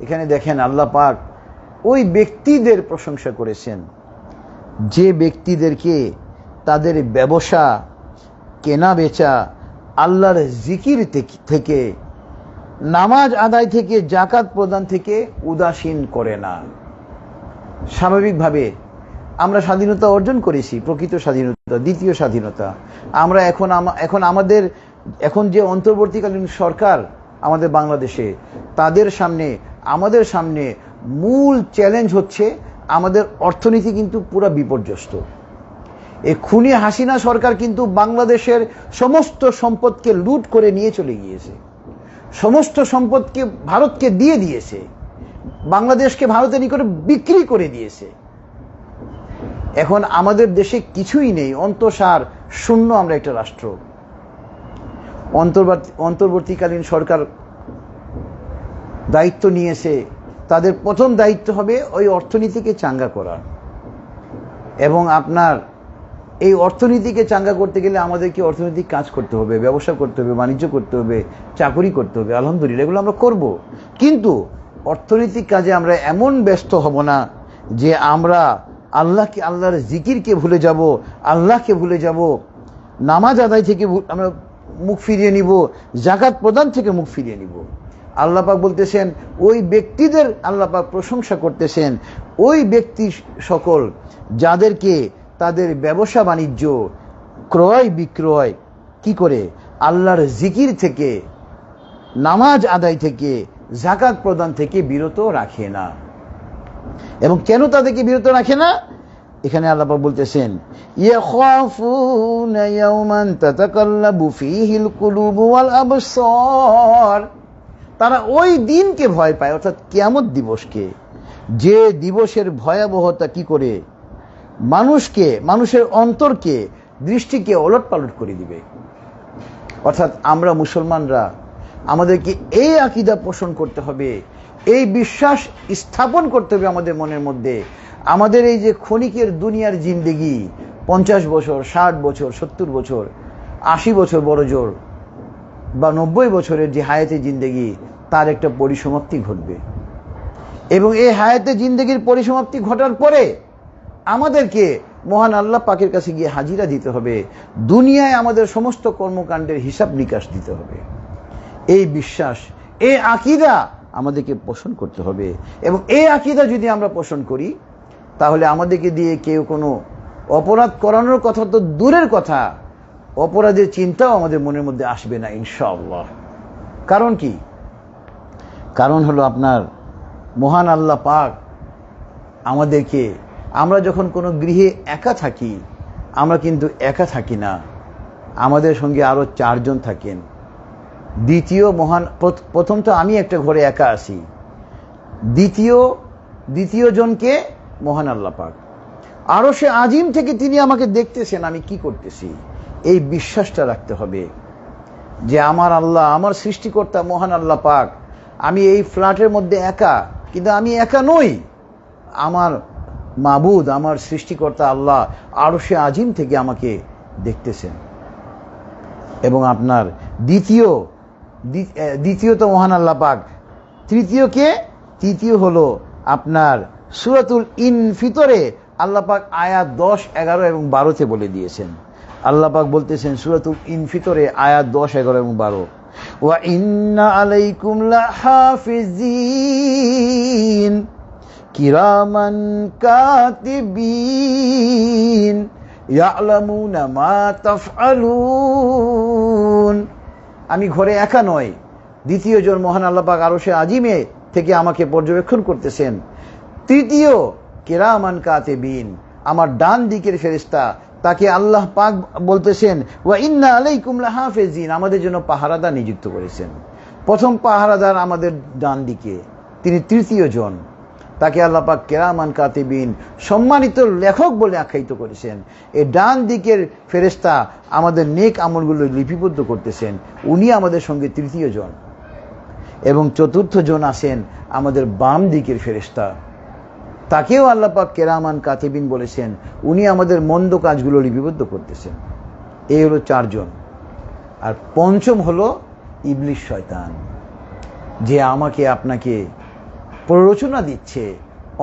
Speaker 1: এখানে দেখেন আল্লাহ পাক ওই ব্যক্তিদের প্রশংসা করেছেন যে ব্যক্তিদেরকে তাদের ব্যবসা, কেনা বেচা আল্লাহর জিকির থেকে, নামাজ আদায় থেকে, জাকাত প্রদান থেকে উদাসীন করে না। স্বাভাবিকভাবে আমরা স্বাধীনতা অর্জন করেছি, প্রকৃত স্বাধীনতা, দ্বিতীয় স্বাধীনতা। আমরা এখন আমাদের যে অন্তর্বর্তীকালীন সরকার আমাদের বাংলাদেশে, তাদের সামনে, আমাদের সামনে মূল চ্যালেঞ্জ হচ্ছে আমাদের অর্থনীতি কিন্তু পুরো বিপর্যস্ত। এই খুনি হাসিনা সরকার কিন্তু বাংলাদেশের সমস্ত সম্পদকে লুট করে নিয়ে চলে গিয়েছে, সমস্ত সম্পদকে ভারতকে দিয়ে দিয়েছে, বাংলাদেশকে ভারতের নিকটে বিক্রি করে দিয়েছে। এখন আমাদের দেশে কিছুই নেই, অন্তঃসার শূন্য আমরা একটা রাষ্ট্র। অন্তর্বর্তীকালীন সরকার দায়িত্ব নিয়েছে, তাদের প্রথম দায়িত্ব হবে ওই অর্থনীতিকে চাঙ্গা করা। এবং আপনার এই অর্থনীতিকে চাঙ্গা করতে গেলে আমাদেরকে অর্থনৈতিক কাজ করতে হবে, ব্যবসা করতে হবে, বাণিজ্য করতে হবে, চাকুরি করতে হবে। আলহামদুলিল্লাহ এগুলো আমরা করব, কিন্তু অর্থনৈতিক কাজে আমরা এমন ব্যস্ত হব না যে আমরা আল্লাহর জিকিরকে ভুলে যাব, আল্লাহকে ভুলে যাব, নামাজ আদায় থেকে আমরা মুখ ফিরিয়ে নিব, জাকাত প্রদান থেকে মুখ ফিরিয়ে নিব। আল্লাহ পাক বলতেছেন ওই ব্যক্তিদের, আল্লাহ পাক প্রশংসা করতেছেন ওই ব্যক্তি সকল যাদেরকে তাদের ব্যবসা বাণিজ্য, ক্রয় বিক্রয় কি করে আল্লাহর জিকির থেকে, নামাজ আদায় থেকে, জাকাত প্রদান থেকে বিরত রাখে না। এবং কেন তাদেরকে বিরত রাখে না? এখানে আল্লাহ পাক বলতেছেন, ইয়াখাফুনা ইয়াওমান তাতাকাল্লাবু ফীহিল কুলুবু ওয়াল আবসার। তারা ওই দিনকে ভয় পায়, অর্থাৎ কিয়ামত দিবসকে, যে দিবসের ভয়াবহতা কি করে মানুষকে, মানুষের অন্তরকে, দৃষ্টিকে ওলটপালট করে দিবে। অর্থাৎ আমরা মুসলমানরা আমাদেরকে এই আকীদা পোষণ করতে হবে, এই বিশ্বাস স্থাপন করতে হবে আমাদের মনের মধ্যে। আমাদের এই যে ক্ষণিকের দুনিয়ার জিন্দেগি, 50 বছর, 60 বছর, 70 বছর, 80 বছর বড় জোর, বা 90 বছরের যে হায়াতে জিন্দেগি, তার একটা পরিসমাপ্তি ঘটবে। এবং এই হায়াতে জিন্দেগির পরিসমাপ্তি ঘটার পরে আমাদেরকে মহান আল্লাহ পাকের কাছে গিয়ে হাজিরা দিতে হবে, দুনিয়ায় আমাদের সমস্ত কর্মকাণ্ডের হিসাব নিকাশ দিতে হবে। এই বিশ্বাস, এই আকীদা আমাদেরকে পোষণ করতে হবে। এবং এই আকীদা যদি আমরা পোষণ করি, তাহলে আমাদেরকে দিয়ে কেউ কোনো অপরাধ করানোর কথা তো দূরের কথা, অপরাধের চিন্তাও আমাদের মনের মধ্যে আসবে না ইনশাআল্লাহ। কারণ কি? কারণ হলো আপনার মহান আল্লাহ পাক আমাদেরকে, আমরা যখন কোনো গৃহে একা থাকি, আমরা কিন্তু একা থাকি না, আমাদের সঙ্গে আরো 4 জন থাকেন। প্রথম তো আমি একটা ঘরে একা আছি, দ্বিতীয় জনকে মহান আল্লাহ পাক আরশে আজিম থেকে তিনি আমাকে দেখতেছেন আমি কি করতেছি। এই বিশ্বাসটা রাখতে হবে যে আমার আল্লাহ, আমার সৃষ্টিকর্তা মহান আল্লাহ পাক, আমি এই ফ্ল্যাটের মধ্যে একা, কিন্তু আমি একা নই, আমার মাবুদ, আমার সৃষ্টিকর্তা আল্লাহ আরশে আজিম থেকে আমাকে দেখতেছেন। এবং আপনার দ্বিতীয় তো মহান আল্লাহ পাক, তৃতীয় হলো আপনার সূরাতুল ইনফিতরে আল্লাহ পাক আয়াত 10, 11 এবং 12-তে বলে দিয়েছেন। আল্লাহ পাক বলতেছেন সূরাতুল ইনফিতরে আয়াত 10, 11 এবং 12, ওয়া ইন্না আলাইকুম লাহাফিজিন কিরামান কাতিবিন ইয়ালামুনা মা তাফআলুন। আমি ঘরে একা নয়, দ্বিতীয় জন মহান আল্লাহ পাক আরশে আজিমে থেকে আমাকে পর্যবেক্ষণ করতেছেন। তৃতীয় কিরামান কাতিবিন, আমার ডান দিকের ফেরেশতা, তাকে আল্লাহ পাক বলতেছেন ওয়া ইন্না আলাইকুম লাহাফিজিন, আমাদের জন্য পাহারাদার নিযুক্ত করেছেন। প্রথম পাহারাদার আমাদের ডান দিকে, তিনি তৃতীয় জন, তাকে আল্লাহ পাক কেরামান কাতিবিন সম্মানিত লেখক বলে আখ্যায়িত করেছেন। এই ডান দিকের ফেরেশতা আমাদের নেক আমলগুলো লিপিবদ্ধ করতেছেন, উনি আমাদের সঙ্গে তৃতীয় জন। এবং চতুর্থ জন আছেন আমাদের বাম দিকের ফেরেশতা, তাকেও আল্লাহ পাক কেরামান কাতিবিন বলেছেন, উনি আমাদের মন্দ কাজগুলো লিপিবদ্ধ করতেছেন। এই হলো 4 জন। আর পঞ্চম হলো ইবলিস শয়তান, যে আমাকে আপনাকে প্ররোচনা দিচ্ছে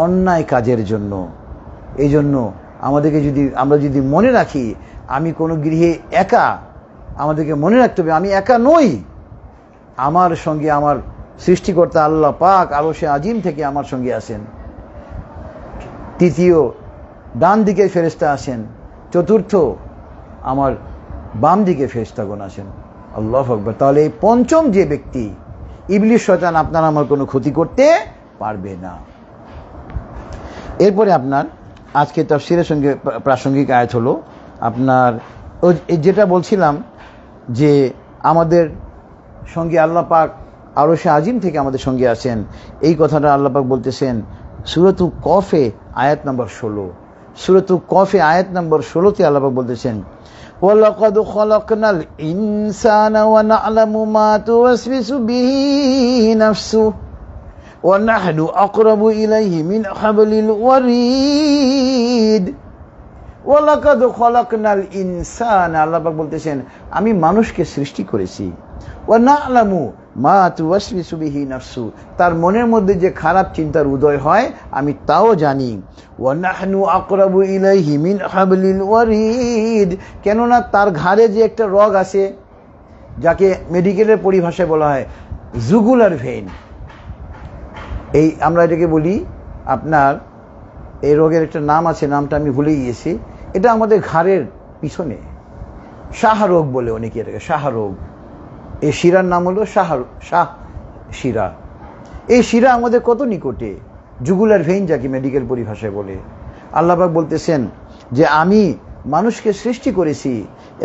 Speaker 1: অন্যায় কাজের জন্য। এই জন্য আমরা যদি মনে রাখি আমি কোনো গৃহে একা, আমাদেরকে মনে রাখতে হবে আমি একা নই, আমার সঙ্গে আমার সৃষ্টিকর্তা আল্লাহ পাক আরশে আজিম থেকে আমার সঙ্গে আছেন। তৃতীয় ডান দিকে ফেরেশতা আছেন, চতুর্থ আমার বাম দিকে ফেরেশতাগণ আছেন। আল্লাহু আকবার। তাহলে এই পঞ্চম যে ব্যক্তি ইবলিস শয়তান আপনার আমার কোনো ক্ষতি করতে পারবে না। এরপরে আপনার আজকে তাফসীরের সঙ্গে প্রাসঙ্গিক আয়াত হলো আপনার যেটা বলছিলাম যে আমাদের সঙ্গে আল্লাহ পাক আরশে আজিম থেকে আমাদের সঙ্গে আছেন। এই কথাটা আল্লাহ পাক বলতেছেন সূরাতুল কফে আয়াত নম্বর 16। সূরাতুল কফে আয়াত নম্বর 16তে আল্লাহ পাক বলতেছেন ওয়ালাকাদ খালাকনাল ইনসানা ওয়া না'লামু মা তুওয়াসবিসু বিহি নাফসুহু ওয়া নাহনু আকরাবু ইলাইহি মিন হাবলিল ওয়ারিদ। ওয়ালাকাদ খালাকনাল ইনসানা, আল্লাহ পাক বলতেছেন আমি মানুষকে সৃষ্টি করেছি। ওয়া না'লামু মা তুওয়াসবিসু বিহি নাফসুহু, তার মনের মধ্যে যে খারাপ চিন্তার উদয় হয় আমি তাও জানি। ওয়া নাহনু আকরাবু ইলাইহি মিন হাবলিল ওয়ারিদ, কেননা তার ঘাড়ে যে একটা রগ আছে যাকে মেডিকেলের পরিভাষায় বলা হয় জুগুলার ভেইন, এই আমরা এটাকে বলি আপনার এই রোগের একটা নাম আছে, নামটা আমি ভুলে গিয়েছি। এটা আমাদের ঘাড়ের পিছনে শাহ রোগ বলে অনেকে, এটাকে শাহ রোগ। এই শিরার নাম হলো শাহ শিরা। এই শিরা আমাদের কত নিকটে, জুগুলার ভেইন যাকে মেডিকেল পরিভাষায় বলে। আল্লাহ পাক বলতেছেন যে আমি মানুষকে সৃষ্টি করেছি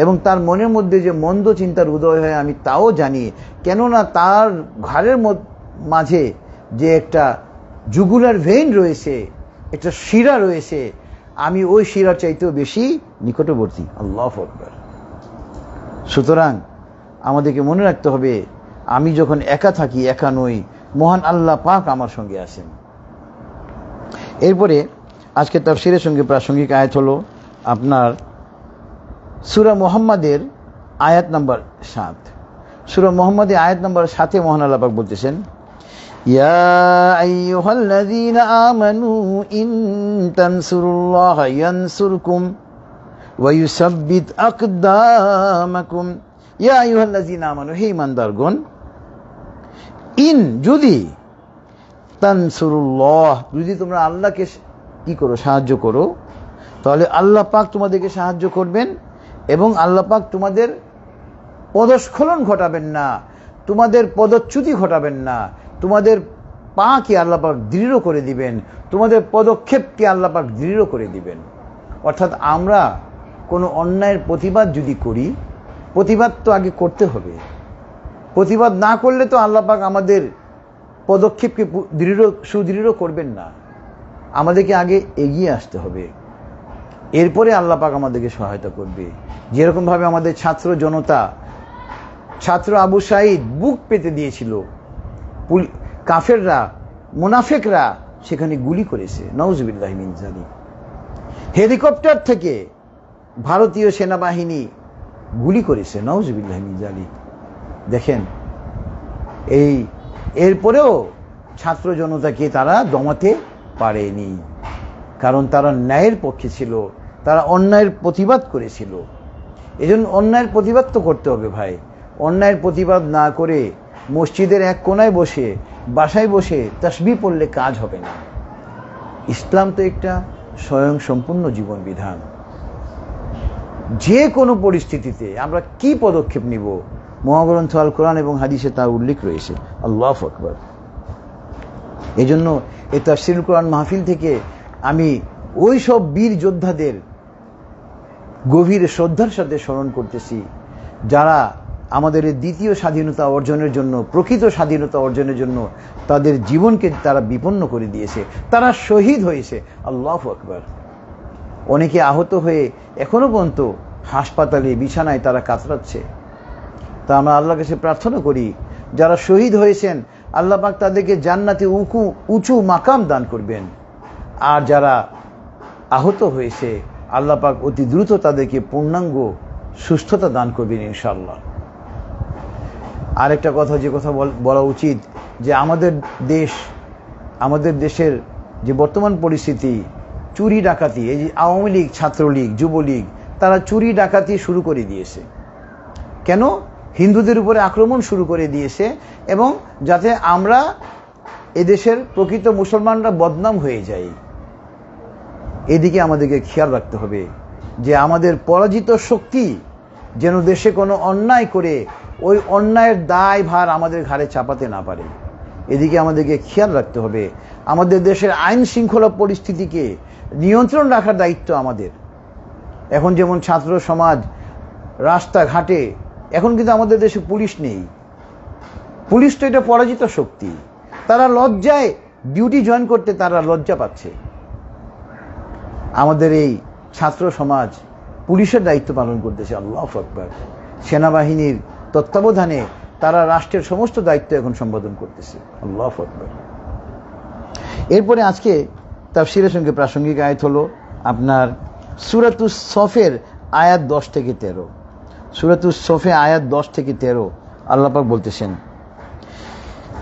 Speaker 1: এবং তার মনের মধ্যে যে মন্দ চিন্তার উদয় হয় আমি তাও জানি, কেননা তার ঘাড়ের মাঝে যে একটা জুগুলার ভেইন রয়েছে, একটা শিরা রয়েছে, আমি ওই শিরার চাইতেও বেশি নিকটবর্তী। আল্লাহু আকবার। সুতরাং আমাদেরকে মনে রাখতে হবে আমি যখন একা থাকি একা নই, মহান আল্লাহ পাক আমার সঙ্গে আছেন। এরপরে আজকে তাফসীরের সঙ্গে প্রাসঙ্গিক আয়াত হলো আপনার সূরা মুহাম্মাদের আয়াত নাম্বার 7। সূরা মুহাম্মাদের আয়াত নাম্বার 7-এ মহান আল্লাহ পাক বলতেছেন ইয়া আইয়ুহাল্লাযীনা আমানু ইন তানসুরুল্লাহা ইয়ানসুরকুম ওয়া ইউসাব্বিত আকদামাকুম। ইয়া আইয়ুহাল্লাযীনা আমানু, হে ঈমানদারগণ, ইন যদি, তানসুরুল্লাহ যদি তোমরা আল্লাহকে কি করো সাহায্য করো, তাহলে আল্লাহ পাক তোমাদেরকে সাহায্য করবেন এবং আল্লাহ পাক তোমাদের পদস্খলন ঘটাবেন না, তোমাদের পদচ্যুতি ঘটাবেন না, তোমাদের পাকে আল্লাহ পাক দৃঢ় করে দিবেন, তোমাদের পদক্ষেপকে আল্লাহ পাক দৃঢ় করে দিবেন। অর্থাৎ আমরা কোনো অন্যায়ের প্রতিবাদ যদি করি, প্রতিবাদ তো আগে করতে হবে, প্রতিবাদ না করলে তো আল্লাহ পাক আমাদের পদক্ষেপকে সুদৃঢ় করবেন না। আমাদেরকে আগে এগিয়ে আসতে হবে, এরপরে আল্লাহ পাক আমাদেরকে সহায়তা করবে। যেরকমভাবে আমাদের ছাত্র জনতা, ছাত্র আবু সাঈদ বুক পেতে দিয়েছিল, কাফেররা মুনাফিকরা সেখানে গুলি করেছে, নাউজুবিল্লাহি মিন যালিক। হেলিকপ্টার থেকে ভারতীয় সেনাবাহিনী গুলি করেছে, নাউজুবিল্লাহি মিন যালিক। দেখেন এরপরেও ছাত্র জনতাকে তারা দমাতে পারেনি, কারণ তারা ন্যায়ের পক্ষে ছিল, তারা অন্যায়ের প্রতিবাদ করেছিল। এজন্য অন্যায়ের প্রতিবাদ তো করতে হবে ভাই। অন্যায়ের প্রতিবাদ না করে মসজিদের এক কোনায় বসে, বাসায় বসে তাসবিহ পড়লে কাজ হবে না। ইসলাম তো একটা স্বয়ং সম্পূর্ণ জীবন বিধান। যে কোনো পরিস্থিতিতে আমরা কি পদক্ষেপ নিব, মহাগ্রন্থ আল কোরআন এবং হাদিসে তার উল্লেখ রয়েছে। আল্লাহু আকবার। এই জন্য এই তাফসীরুল কোরআন মাহফিল থেকে আমি ওই সব বীর যোদ্ধাদের গভীর শ্রদ্ধার সাথে স্মরণ করতেছি, যারা আমাদের এই দ্বিতীয় স্বাধীনতা অর্জনের জন্য, প্রকৃত স্বাধীনতা অর্জনের জন্য তাদের জীবনকে তারা বিপন্ন করে দিয়েছে, তারা শহীদ হয়েছে। আল্লাহু আকবার। অনেকে আহত হয়ে এখনো পর্যন্ত হাসপাতালে বিছানায় তারা কাতরাচ্ছে। তা আমরা আল্লাহর কাছে প্রার্থনা করি, যারা শহীদ হয়েছেন আল্লাহ পাক তাদেরকে জান্নাতে উঁচু মাকাম দান করবেন। আর যারা আহত হয়েছে আল্লাহ পাক অতি দ্রুত তাদেরকে পূর্ণাঙ্গ সুস্থতা দান করবেন ইনশাআল্লাহ। আরেকটা কথা, যে কথা বলা উচিত, যে আমাদের দেশের যে বর্তমান পরিস্থিতি, চুরি ডাকাতি, এই যে আওয়ামী লীগ, ছাত্রলীগ, যুবলীগ, তারা চুরি ডাকাতি শুরু করে দিয়েছে। কেন? হিন্দুদের উপরে আক্রমণ শুরু করে দিয়েছে, এবং যাতে আমরা এদেশের প্রকৃত মুসলমানরা বদনাম হয়ে যাই। এদিকে আমাদেরকে খেয়াল রাখতে হবে যে আমাদের পরাজিত শক্তি যেন দেশে কোনো অন্যায় করে ওই অন্যায়ের দায় ভার আমাদের ঘাড়ে চাপাতে না পারে। এদিকে আমাদেরকে খেয়াল রাখতে হবে। আমাদের দেশের আইন শৃঙ্খলা পরিস্থিতিকে নিয়ন্ত্রণ রাখার দায়িত্ব আমাদের। এখন যেমন ছাত্র সমাজ রাস্তাঘাটে, এখন কিন্তু আমাদের দেশে পুলিশ নেই। পুলিশ তো এটা পরাজিত শক্তি, তারা লজ্জায় ডিউটি জয়েন করতে তারা লজ্জা পাচ্ছে। আমাদের এই ছাত্র সমাজ পুলিশের দায়িত্ব পালন করতেছে। আল্লাহু আকবার। সেনাবাহিনীর তত্ত্বাবধানে তারা রাষ্ট্রের সমস্ত দায়িত্ব এখন সম্পাদন করতেছে। আল্লাহু আকবার। এরপরে আজকে তাফসীরের সঙ্গে প্রাসঙ্গিক আয়াত হলো আপনার সূরাতুস সফের আয়াত 10 থেকে 13। সূরাতুস সফে আয়াত 10 থেকে 13 আল্লাহ পাক বলতেছেন,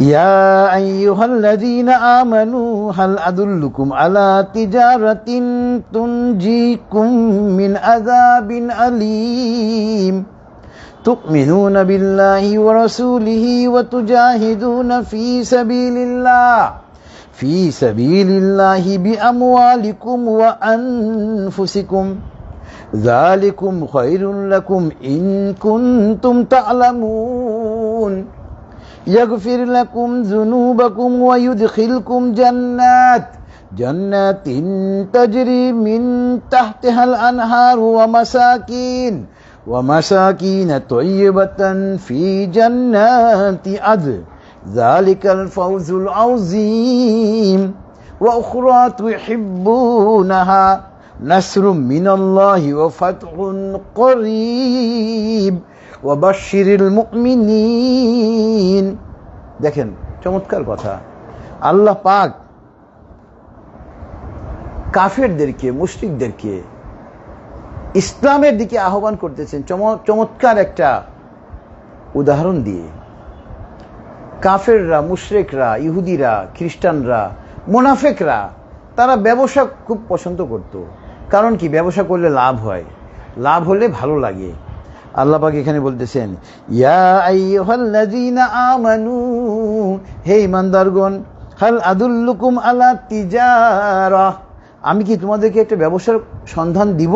Speaker 1: ইয়া আইয়ুহাল্লাযীনা আমানু হাল আদুল্লুকুম আলা তিজারাতিন তুনজিকুম মিন আযাবিন আলীম তু'মিনুনা বিল্লাহি ওয়া রাসূলিহি ওয়া তুজাহিদুনা ফি সাবিলিল্লাহি বিআমওয়ালিকুম ওয়া আনফুসিকুম যালিকুম খায়রুল লাকুম ইন কুনতুম তা'লামুন يغفر لكم ذنوبكم ويدخلكم جنات تجري من تحتها الأنهار ومساكين طيبة في جنات عدن ذلك الفوز العظيم وأخرى تحبونها نصر من الله وفتح قريب ওয়াবাশশিরিল মুমিনিন। দেখেন চমৎকার কথা। আল্লাহ পাক কাফেরদেরকে, মুশরিকদেরকে ইসলামের দিকে আহ্বান করতেছেন চমৎকার একটা উদাহরণ দিয়ে। কাফেররা, মুশরিকরা, ইহুদিরা, খ্রিস্টানরা, মুনাফিকরা তারা ব্যবসা খুব পছন্দ করত। কারণ কি? ব্যবসা করলে লাভ হয়, লাভ হলে ভালো লাগে। আল্লাহ পাক এখানে বলতেছেন, ইয়া আইয়ুহাল্লাযীনা আমানু, হে ঈমানদারগণ, হাল আদুল্লুকুম আলা তিজারা, আমি কি তোমাদেরকে একটা ব্যবসার সন্ধান দিব?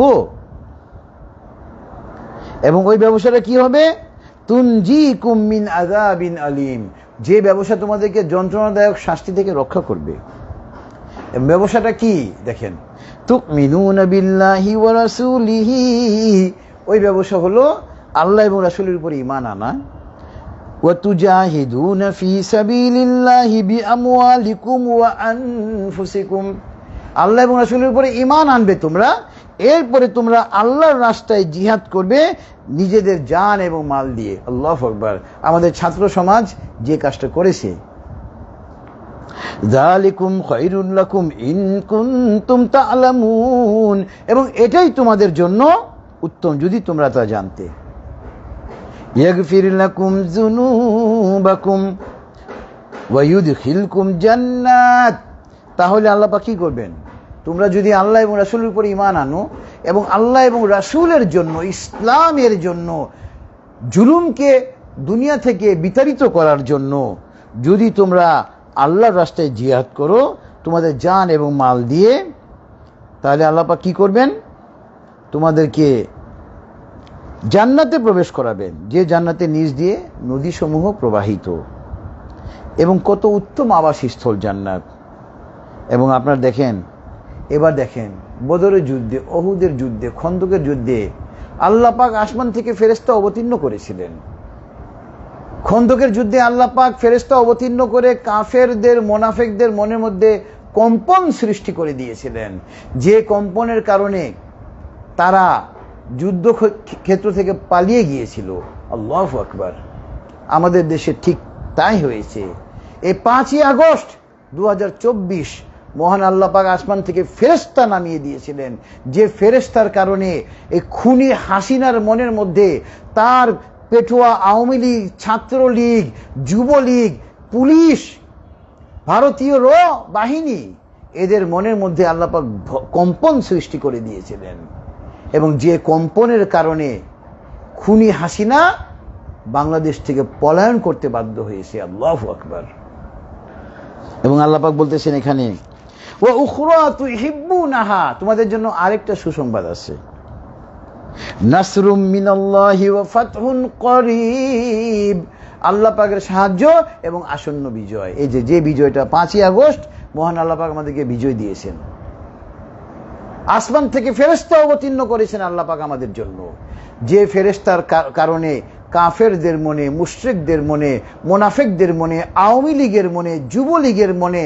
Speaker 1: এবং ওই ব্যবসাটা কি হবে? তুনজিকুম মিন আযাবিন আলীম, যে ব্যবসা তোমাদেরকে যন্ত্রণাদায়ক শাস্তি থেকে রক্ষা করবে। ব্যবসাটা কি? দেখেন, তু'মিনুনা বিল্লাহি ওয়া রাসূলিহি, ওই ব্যবসা হলো আল্লাহ এবং রাসূলের উপর ঈমান আনা। ওয়া তুজাহিদুনা ফি সাবিলিল্লাহি বিআমওয়ালিকুম ওয়া আনফুসিকুম, আল্লাহ এবং রাসূলের উপরে ঈমান আনবে তোমরা, এরপরে তোমরা আল্লাহর রাস্তায় জিহাদ করবে নিজেদের জান এবং মাল দিয়ে। আল্লাহু আকবার। আমাদের ছাত্র সমাজ যে কাজটা করেছে, যালিকুম খায়রুল লাকুম ইন কুনতুম তা'লামুন, এবং এটাই তোমাদের জন্য উত্তম যদি তোমরা তা জানতে। ইয়াগফির লাকুম যুনুবাকুম ওয়া ইউদখিলকুম জান্নাত, তাহলে আল্লাহ পাক কি করবেন? তোমরা যদি আল্লাহ এবং রাসূলের উপর ঈমান আনো এবং আল্লাহ এবং রাসূলের জন্য, ইসলামের জন্য, জুলুমকে দুনিয়া থেকে বিতাড়িত করার জন্য যদি তোমরা আল্লাহর রাস্তায় জিহাদ করো তোমাদের জান এবং মাল দিয়ে, তাহলে আল্লাহ পাক কি করবেন? তোমাদেরকে জান্নাতে প্রবেশ করাবেন, যে জান্নাতের নিচ দিয়ে নদীসমূহ প্রবাহিত, এবং কত উত্তম আবাসস্থল জান্নাত। এবং আপনার দেখেন, এবার দেখেন বদরের যুদ্ধে, উহুদের যুদ্ধে, খন্দকের যুদ্ধে আল্লাহ পাক আসমান থেকে ফেরেশতা অবতীর্ণ করেছিলেন। খন্দকের যুদ্ধে আল্লাহ পাক ফেরেশতা অবতীর্ণ করে কাফেরদের মুনাফিকদের মনের মধ্যে কম্পন সৃষ্টি করে দিয়েছিলেন, যে কম্পনের কারণে তারা যুদ্ধ ক্ষেত্র থেকে পালিয়ে গিয়েছিল। আল্লাহু আকবার। আমাদের দেশে ঠিক তাই হয়েছে। এই 5ই আগস্ট 2024 মহান আল্লাহ পাক আসমান থেকে ফেরেশতা নামিয়ে দিয়েছিলেন, যে ফেরেশতার কারণে এই খুনি হাসিনার মনের মধ্যে তার পেটুয়া আওয়ামী লীগ, ছাত্রলীগ, যুবলীগ, পুলিশ, ভারতীয় বাহিনী, এদের মনের মধ্যে আল্লাহ পাক কম্পন সৃষ্টি করে দিয়েছিলেন, এবং যে কম্পনের কারণে খুনি হাসিনা বাংলাদেশ থেকে পলায়ন করতে বাধ্য হয়েছে। আল্লাহু আকবার। এবং আল্লাহ পাক বলতেছেন এখানে, ওয়া উখরা তুহিব্বুনাহা, তোমাদের জন্য আরেকটা সুসংবাদ আছে। নাসরুম মিনাল্লাহি ওয়া ফাতহুন করিব, আল্লাহ পাকের সাহায্য এবং আসন্ন বিজয়। এই যে বিজয়টা 5ই আগস্ট মহান আল্লাহ পাক আমাদেরকে বিজয় দিয়েছেন। আসমান থেকে ফেরেশতা অবতীর্ণ করেছেন আল্লাহ পাক আমাদের জন্য, যে ফেরেশতার কারণে কাফেরদের মনে, মুশরিকদের মনে, মুনাফিকদের মনে, আওয়ামী লীগের মনে, যুবলীগের মনে,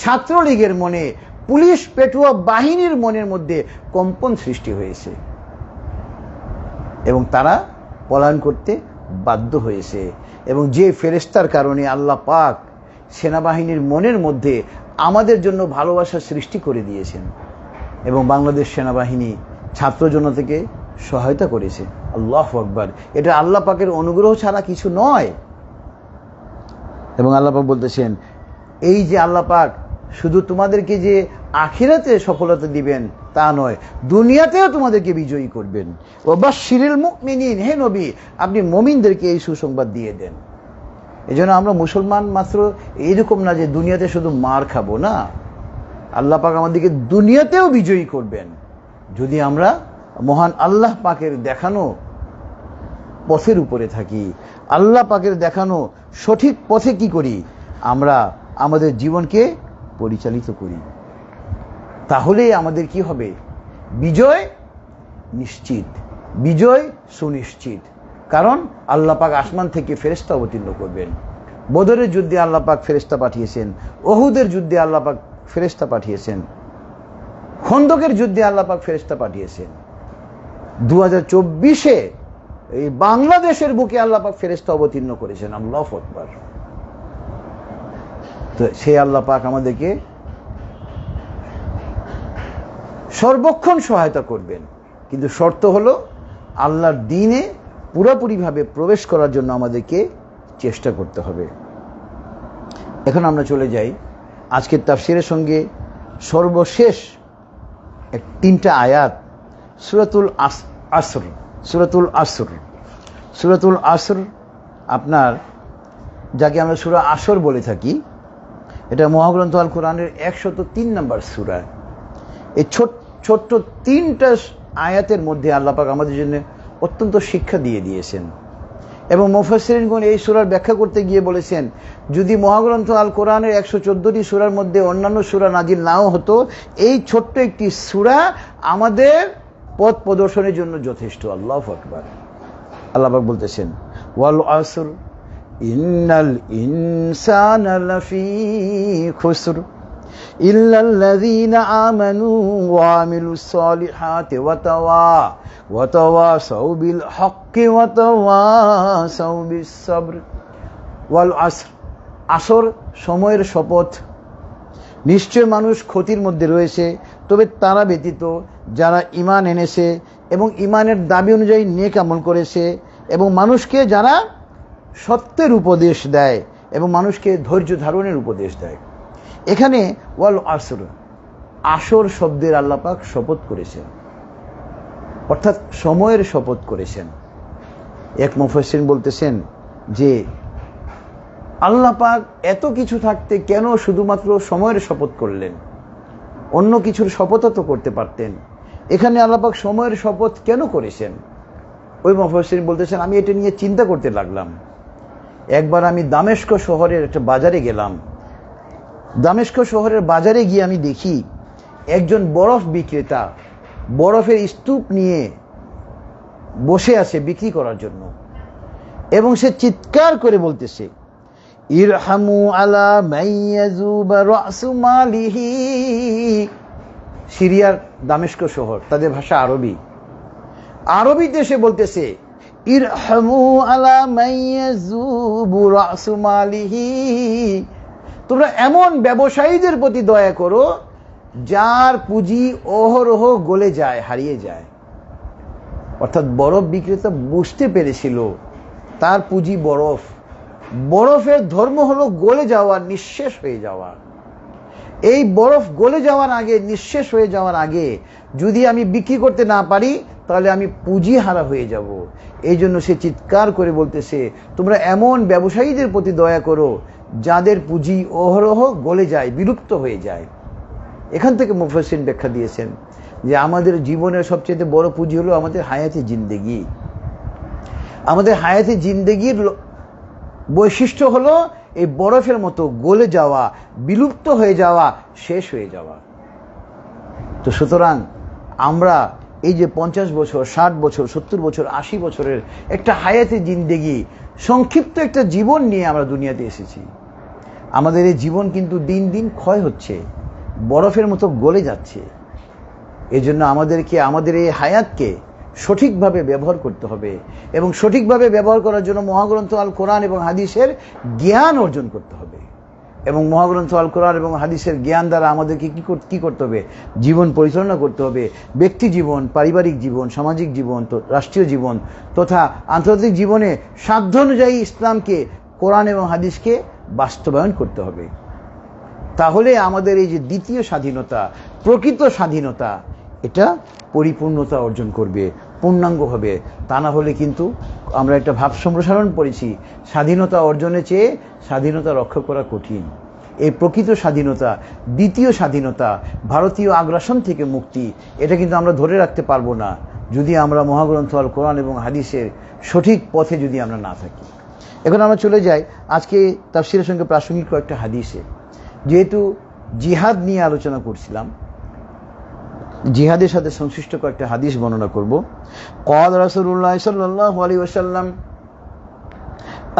Speaker 1: ছাত্রলীগের মনে, পুলিশ পেটুয়া বাহিনীর মনের মধ্যে কম্পন সৃষ্টি হয়েছে এবং তারা পলায়ন করতে বাধ্য হয়েছে। এবং যে ফেরেশতার কারণে আল্লাহ পাক সেনাবাহিনীর মনের মধ্যে আমাদের জন্য ভালোবাসা সৃষ্টি করে দিয়েছেন, এবং বাংলাদেশ সেনাবাহিনী ছাত্র জনতাকে সহায়তা করেছে। আল্লাহু আকবার। এটা আল্লাহ পাকের অনুগ্রহ ছাড়া কিছু নয়। এবং আল্লাহ পাক বলতেছেন, এই যে আল্লাহ পাক শুধু তোমাদেরকে যে আখিরাতে সফলতা দিবেন তা নয়, দুনিয়াতেও তোমাদেরকে বিজয়ী করবেন। ওয়াবাশশিরিল মুমিনিন, হে নবী আপনি মুমিনদেরকে এই সুসংবাদ দিয়ে দেন। এজন্য আমরা মুসলমান মাত্র এইরকম না যে দুনিয়াতে শুধু মার খাবো, না, আল্লাহ পাক আমাদেরকে দুনিয়াতেও বিজয়ী করবেন যদি আমরা মহান আল্লাহ পাকের দেখানো পথের উপরে থাকি। আল্লাহ পাকের দেখানো সঠিক পথে কি করি, আমরা আমাদের জীবনকে পরিচালিত করি, তাহলেই আমাদের কি হবে, বিজয় নিশ্চিত, বিজয় সুনিশ্চিত। কারণ আল্লাহ পাক আসমান থেকে ফেরেশতা অবতীর্ণ করবেন। বদরের যুদ্ধে আল্লাহ পাক ফেরেশতা পাঠিয়েছেন, উহুদের যুদ্ধে আল্লাহ পাক ফেরেশতা পাঠিয়েছেন, খন্দকের যুদ্ধে আল্লাহ পাক ফেরেশতা পাঠিয়েছেন। 2024-এ এই বাংলাদেশের বুকে আল্লাহ পাক ফেরেশতা অবতীর্ণ করেছেন। আল্লাহু আকবার। তো সেই আল্লাহ পাক আমাদেরকে সর্বক্ষণ সহায়তা করবেন, কিন্তু শর্ত হলো আল্লাহর দ্বীনে পুরোপুরিভাবে প্রবেশ করার জন্য আমাদেরকে চেষ্টা করতে হবে। এখন আমরা চলে যাই আজকের তাফসীরের সঙ্গে সর্বশেষ 3টা আয়াত, সূরাতুল আসর। সূরাতুল আসর, সূরাতুল আসর আপনার, যাকে আমরা সূরা আসর বলে থাকি, এটা মহাগ্রন্থ আল কোরআনের 103 নম্বর সূরা। এই ছোট্ট 3টা আয়াতের মধ্যে আল্লাহ পাক আমাদের জন্য অত্যন্ত শিক্ষা দিয়ে দিয়েছেন। এবং মুফাসসিরিনগণ এই সূরার ব্যাখ্যা করতে গিয়ে বলেছেন, যদি মহাগ্রন্থ আল কোরআনের 114টি সূরার মধ্যে অন্যান্য সূরা নাজিল নাও হতো, এই ছোট্ট একটি সূরা আমাদের পথ প্রদর্শনের জন্য যথেষ্ট। আল্লাহু আকবার। আল্লাহ পাক বলতেছেন, ওয়াল আসর ইন্নাল ইনসানা লাফি খুসর ইল্লাল্লাযীনা আমানু ওয়া আমিলুস সালিহাতি ওয়া তাওয়াসাউ বিল হাক্কি ওয়া তাওয়াসাউ বিস সাবর। ওয়াল আসর, আসর সময়ের শপথ। নিশ্চয় মানুষ ক্ষতির মধ্যে রয়েছে, তবে তারা ব্যতীত যারা ঈমান এনেছে এবং ঈমানের দাবি অনুযায়ী নেক আমল করেছে, এবং মানুষকে যারা সত্যের উপদেশ দেয় এবং মানুষকে ধৈর্য ধারণের উপদেশ দেয়। এখানে ওয়াল আসর, আসর শব্দের আল্লাহ পাক শপথ করেছেন, অর্থাৎ সময়ের শপথ করেছেন। এক মুফাসসির বলতেছেন যে আল্লাহ পাক এত কিছু থাকতে কেন শুধুমাত্র সময়ের শপথ করলেন, অন্য কিছুর শপথও তো করতে পারতেন, এখানে আল্লাহ পাক সময়ের শপথ কেন করেছেন? ওই মুফাসসির বলতেছেন, আমি এটা নিয়ে চিন্তা করতে লাগলাম। একবার আমি দামেস্ক শহরের একটা বাজারে গেলাম। দামেস্ক শহরের বাজারে গিয়ে আমি দেখি একজন বরফ বিক্রেতা বরফের স্তূপ নিয়ে বসে আছে বিক্রি করার জন্য। এবং সে চিৎকার করে বলতেছে, ইরহামু আলা মাইয়াজুবা রাসু মালিহি। সিরিয়ার দামেস্ক শহর, তাদের ভাষা আরবি। আরবিতে সে বলতেছে, ইরহামু আলা মাইয়াজুবু রাসু মালিহি। তোমরা এমন ব্যবসায়ীদের প্রতি দয়া করো যার পুঁজি অহরহ গলে যায়, হারিয়ে যায়। অর্থাৎ বরফ বিক্রেতা বুঝতে পেরেছিল তার পুঁজি বরফ, বরফের ধর্ম হলো গলে যাওয়া, নিঃশেষ হয়ে যাওয়া। এই বরফ গলে যাওয়ার আগে, নিঃশেষ হয়ে যাওয়ার আগে যদি আমি বিক্রি করতে না পারি তাহলে আমি পুঁজি হারা হয়ে যাব। এই জন্য সে চিৎকার করে বলতেছে, তোমরা এমন ব্যবসায়ীদের প্রতি দয়া করো যাদের পুঁজি অহরহ গলে যায়, বিলুপ্ত হয়ে যায়। এখান থেকে মুফাসসিরিন ব্যাখ্যা দিয়েছেন যে আমাদের জীবনের সবচেয়ে বড় পুঁজি হলো আমাদের হায়াতে জিন্দেগি। আমাদের হায়াতে জিন্দেগির বৈশিষ্ট্য হলো এই বরফের মতো গলে যাওয়া, বিলুপ্ত হয়ে যাওয়া, শেষ হয়ে যাওয়া। তো সুতরাং আমরা এই যে 50 বছর, 60 বছর, 70 বছর, 80 বছরের একটা হায়াতে জিন্দেগি, সংক্ষিপ্ত একটা জীবন নিয়ে আমরা দুনিয়াতে এসেছি। আমাদের এই জীবন কিন্তু দিন দিন ক্ষয় হচ্ছে, বরফের মতো গলে যাচ্ছে। এই জন্য আমাদেরকে আমাদের এই হায়াতকে সঠিকভাবে ব্যবহার করতে হবে এবং সঠিকভাবে ব্যবহার করার জন্য মহাগ্রন্থ আল কোরআন এবং হাদিসের জ্ঞান অর্জন করতে হবে। এবং মহাগ্রন্থ আল কোরআন এবং হাদিসের জ্ঞান দ্বারা আমাদেরকে কি করতে হবে? জীবন পরিচালনা করতে হবে। ব্যক্তি জীবন, পারিবারিক জীবন, সামাজিক জীবন, রাষ্ট্রীয় জীবন তথা আন্তর্জাতিক জীবনে সাধ্য অনুযায়ী ইসলামকে, কোরআন এবং হাদিসকে বাস্তবায়ন করতে হবে। তাহলে আমাদের এই যে দ্বিতীয় স্বাধীনতা, প্রকৃত স্বাধীনতা, এটা পরিপূর্ণতা অর্জন করবে, পূর্ণাঙ্গ হবে। তা না হলে কিন্তু আমরা একটা ভাব সম্প্রসারণ পড়েছি, স্বাধীনতা অর্জনের চেয়ে স্বাধীনতা রক্ষা করা কঠিন। এই প্রকৃত স্বাধীনতা, দ্বিতীয় স্বাধীনতা, ভারতীয় আগ্রাসন থেকে মুক্তি, এটা কিন্তু আমরা ধরে রাখতে পারবো না যদি আমরা মহাগ্রন্থ আল কোরআন এবং হাদিসের সঠিক পথে যদি আমরা না থাকি। এখন আমরা চলে যাই আজকে তাফসীরের সঙ্গে প্রাসঙ্গিক কয়েকটা হাদিসে। যেহেতু জিহাদ নিয়ে আলোচনা করছিলাম, জিহাদের সাথে সংশ্লিষ্ট কয়েকটা হাদিস বর্ণনা করব। ক্বাল রাসূলুল্লাহ সাল্লাল্লাহু আলাইহি ওয়াসাল্লাম,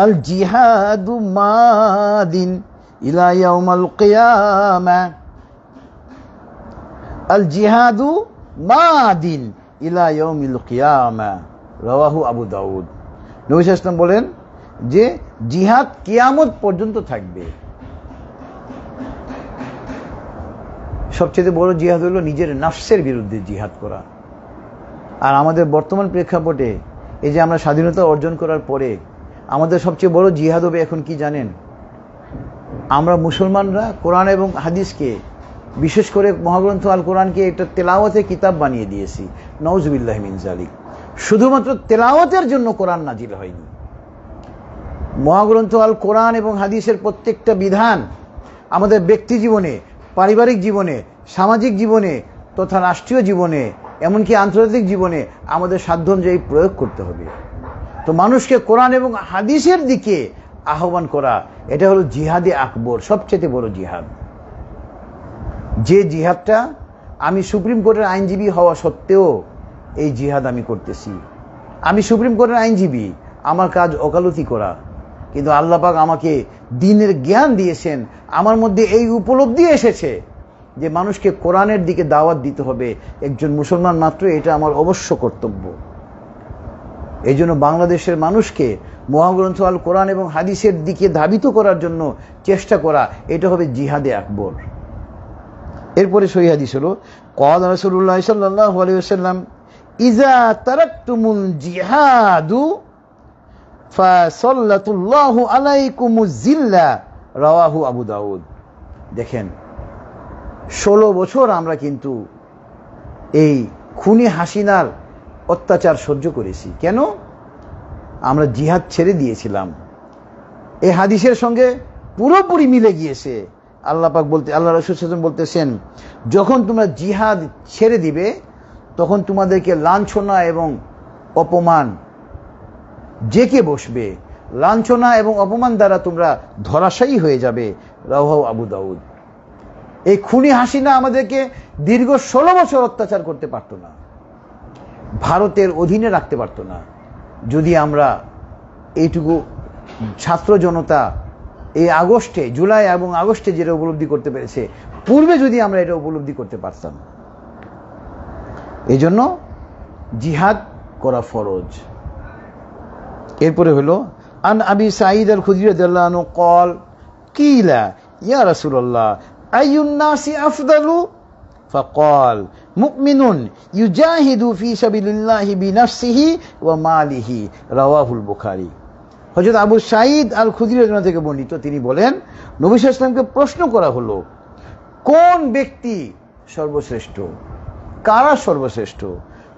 Speaker 1: আল জিহাদু মাদিন ইলা ইয়াউমিল কিয়ামা। আল জিহাদু মাদিন ইলা ইয়াউমিল কিয়ামা, রাওয়াহু আবু দাউদ। নবী সাল্লাল্লাহু আলাইহি ওয়াসাল্লাম বলেন যে জিহাদ কিয়ামত পর্যন্ত থাকবে। সবচেয়ে বড় জিহাদ হলো নিজের নফসের বিরুদ্ধে জিহাদ করা। আর আমাদের বর্তমান প্রেক্ষাপটে এই যে আমরা স্বাধীনতা অর্জন করার পরে আমাদের সবচেয়ে বড় জিহাদ হবে এখন কি জানেন? আমরা মুসলমানরা কোরআন এবং হাদিসকে, বিশেষ করে মহাগ্রন্থ আল কোরআনকে একটা তেলাওয়াতের কিতাব বানিয়ে দিয়েছি। নাউজুবিল্লাহি মিন যালিক। শুধুমাত্র তেলাওয়াতের জন্য কোরআন নাজিল হয়নি। মহাগ্রন্থ আল কোরআন এবং হাদিসের প্রত্যেকটা বিধান আমাদের ব্যক্তি জীবনে, পারিবারিক জীবনে, সামাজিক জীবনে তথা রাষ্ট্রীয় জীবনে, এমনকি আন্তর্জাতিক জীবনে আমাদের সাধ্য অনুযায়ী প্রয়োগ করতে হবে। তো মানুষকে কোরআন এবং হাদিসের দিকে আহ্বান করা, এটা হলো জিহাদে আকবর, সবচেয়ে বড় জিহাদ। যে জিহাদটা আমি সুপ্রিম কোর্টের আইনজীবী হওয়া সত্ত্বেও এই জিহাদ আমি করতেছি। আমি সুপ্রিম কোর্টের আইনজীবী, আমার কাজ ওকালতি করা, কিন্তু আল্লাহ পাক আমাকে দ্বীনের জ্ঞান দিয়েছেন, আমার মধ্যে এই উপলব্ধি এসেছে যে মানুষকে কোরআনের দিকে দাওয়াত দিতে হবে। একজন মুসলমান মাত্র এটা আমার অবশ্য কর্তব্য। এই জন্য বাংলাদেশের মানুষকে মহাগ্রন্থ আল কোরআন এবং হাদিসের দিকে ধাবিত করার জন্য চেষ্টা করা, এটা হবে জিহাদে আকবর। এরপরে সহিহ হাদিস হলো, ক্বাল রাসূলুল্লাহ সাল্লাল্লাহু আলাইহি ওয়াসাল্লাম, ইযা তারাকতুমুল জিহাদু ফাসাল্লাতুল্লাহু আলাইকুমুজ জিল্লা, রাওয়াহু আবু দাউদ। দেখেন, 16 বছর আমরা কিন্তু এই খুনি হাসিনার অত্যাচার সহ্য করেছি। কেন? আমরা জিহাদ ছেড়ে দিয়েছিলাম। এই হাদিসের সঙ্গে পুরোপুরি মিলে গিয়েছে। আল্লাহ পাক বলতে, আল্লাহ রাসূল সাল্লাল্লাহু আলাইহি ওয়াসাল্লাম বলতেছেন, যখন তোমরা জিহাদ ছেড়ে দিবে তখন তোমাদেরকে লাঞ্ছনা এবং অপমান জেকে বসবে। লাঞ্ছনা এবং অপমান দ্বারা তোমরা ধরাশায়ী হয়ে যাবে। রাওয়াহু আবু দাউদ। এই খুনি হাসিনা আমাদেরকে দীর্ঘ 16 বছর অত্যাচার করতে পারত না, ভারতের অধীনে রাখতে পারত না, যদি আমরা এইটুকু ছাত্র জনতা এই আগস্টে, জুলাই এবং আগস্টে যেটা উপলব্ধি করতে পেরেছে, পূর্বে যদি আমরা এটা উপলব্ধি করতে পারতাম। এই জন্য জিহাদ করা ফরজ। এরপরে হলো আন আবি সাঈদ আল খুদরি রাদিয়াল্লাহু আনহু قال قيل يا رسول الله أي الناس أفضل فقال مؤمن يجاهد في سبيل الله بنفسه وماله رواه البخاري। হযরত আবু সাঈদ আল খুদরি রাদিয়াল্লাহু আনহু থেকে বর্ণিত, তিনি বলেন নবী সাল্লাল্লাহু আলাইহি ওয়াসাল্লামকে প্রশ্ন করা হলো কোন ব্যক্তি সর্বশ্রেষ্ঠ, কারা সর্বশ্রেষ্ঠ?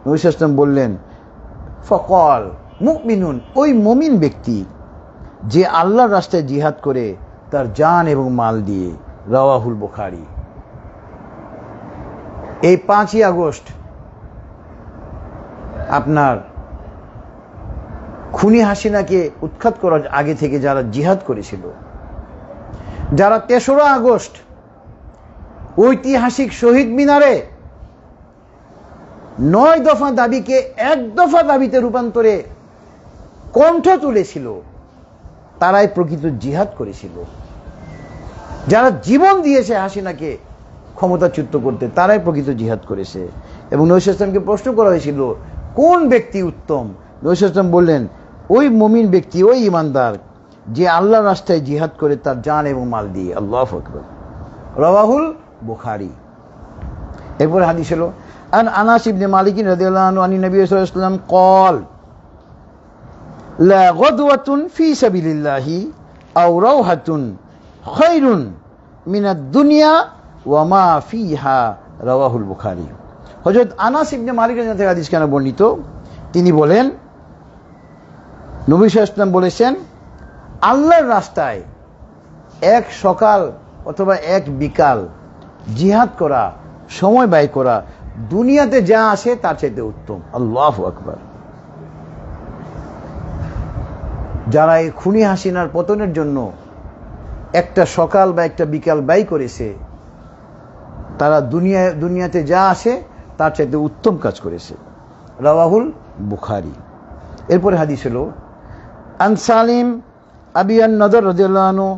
Speaker 1: নবী সাল্লাল্লাহু আলাইহি ওয়াসাল্লাম বললেন ফাকাল মুমিনুন, ওই মুমিন ব্যক্তি যে আল্লাহর রাস্তায় জিহাদ করে তার জান এবং মাল দিয়ে। রাওয়াহুল বুখারী। এই 5ই আগস্ট আপনার খুনি হাসিনাকে উৎখাত করার আগে থেকে যারা জিহাদ করেছিল, যারা 3রা আগস্ট ঐতিহাসিক শহীদ মিনারে 9 দফা দাবিকে 1 দফা দাবিতে রূপান্তরে কণ্ঠ তুলেছিল, তারাই প্রকৃত জিহাদ করেছিল। যারা জীবন দিয়েছে হাসিনাকে ক্ষমতাচ্যুত করতে, তারাই প্রকৃত জিহাদ করেছে। এবং নবী সাল্লাল্লাহু আলাইহি ওয়াসাল্লামকে প্রশ্ন করা হয়েছিল কোন ব্যক্তি উত্তম? নবী সাল্লাল্লাহু আলাইহি ওয়াসাল্লাম বললেন ওই মুমিন ব্যক্তি, ওই ইমানদার যে আল্লাহর রাস্তায় জিহাদ করে তার জান এবং মাল দিয়ে। আল্লাহু আকবার। রাওয়াহুল বুখারী। এরপর হাদিস হলো আন আনাস ইবনে মালিক রাদিয়াল্লাহু আনহু আনি নবী সাল্লাল্লাহু আলাইহি ওয়াসাল্লাম قال لا غدوة في سبيل الله أو روحة خير من الدنيا وما فيها رواه البخاري। হযরত আনাস ইবনে মালিক রাদিয়াল্লাহু আনহু হাদিস কেন বর্ণিত, তিনি বলেন নবী সাল্লাল্লাহু আলাইহি ওয়াসাল্লাম বলেছেন আল্লাহর রাস্তায় এক সকাল অথবা এক বিকাল জিহাদ করা, সময় ব্যয় করা দুনিয়াতে যা আসে তার চাইতে উত্তম। আল্লাহু আকবার। যারা এই খুনি হাসিনার পতনের জন্য একটা সকাল বা একটা বিকাল ব্যয় করেছে, তারা দুনিয়াতে যা আসে তার চাইতে উত্তম কাজ করেছে। রাওয়াহুল বুখারী। এরপরে হাদিস হলো আন সালিম আবি আন-নদর রাদিয়াল্লাহু আনহু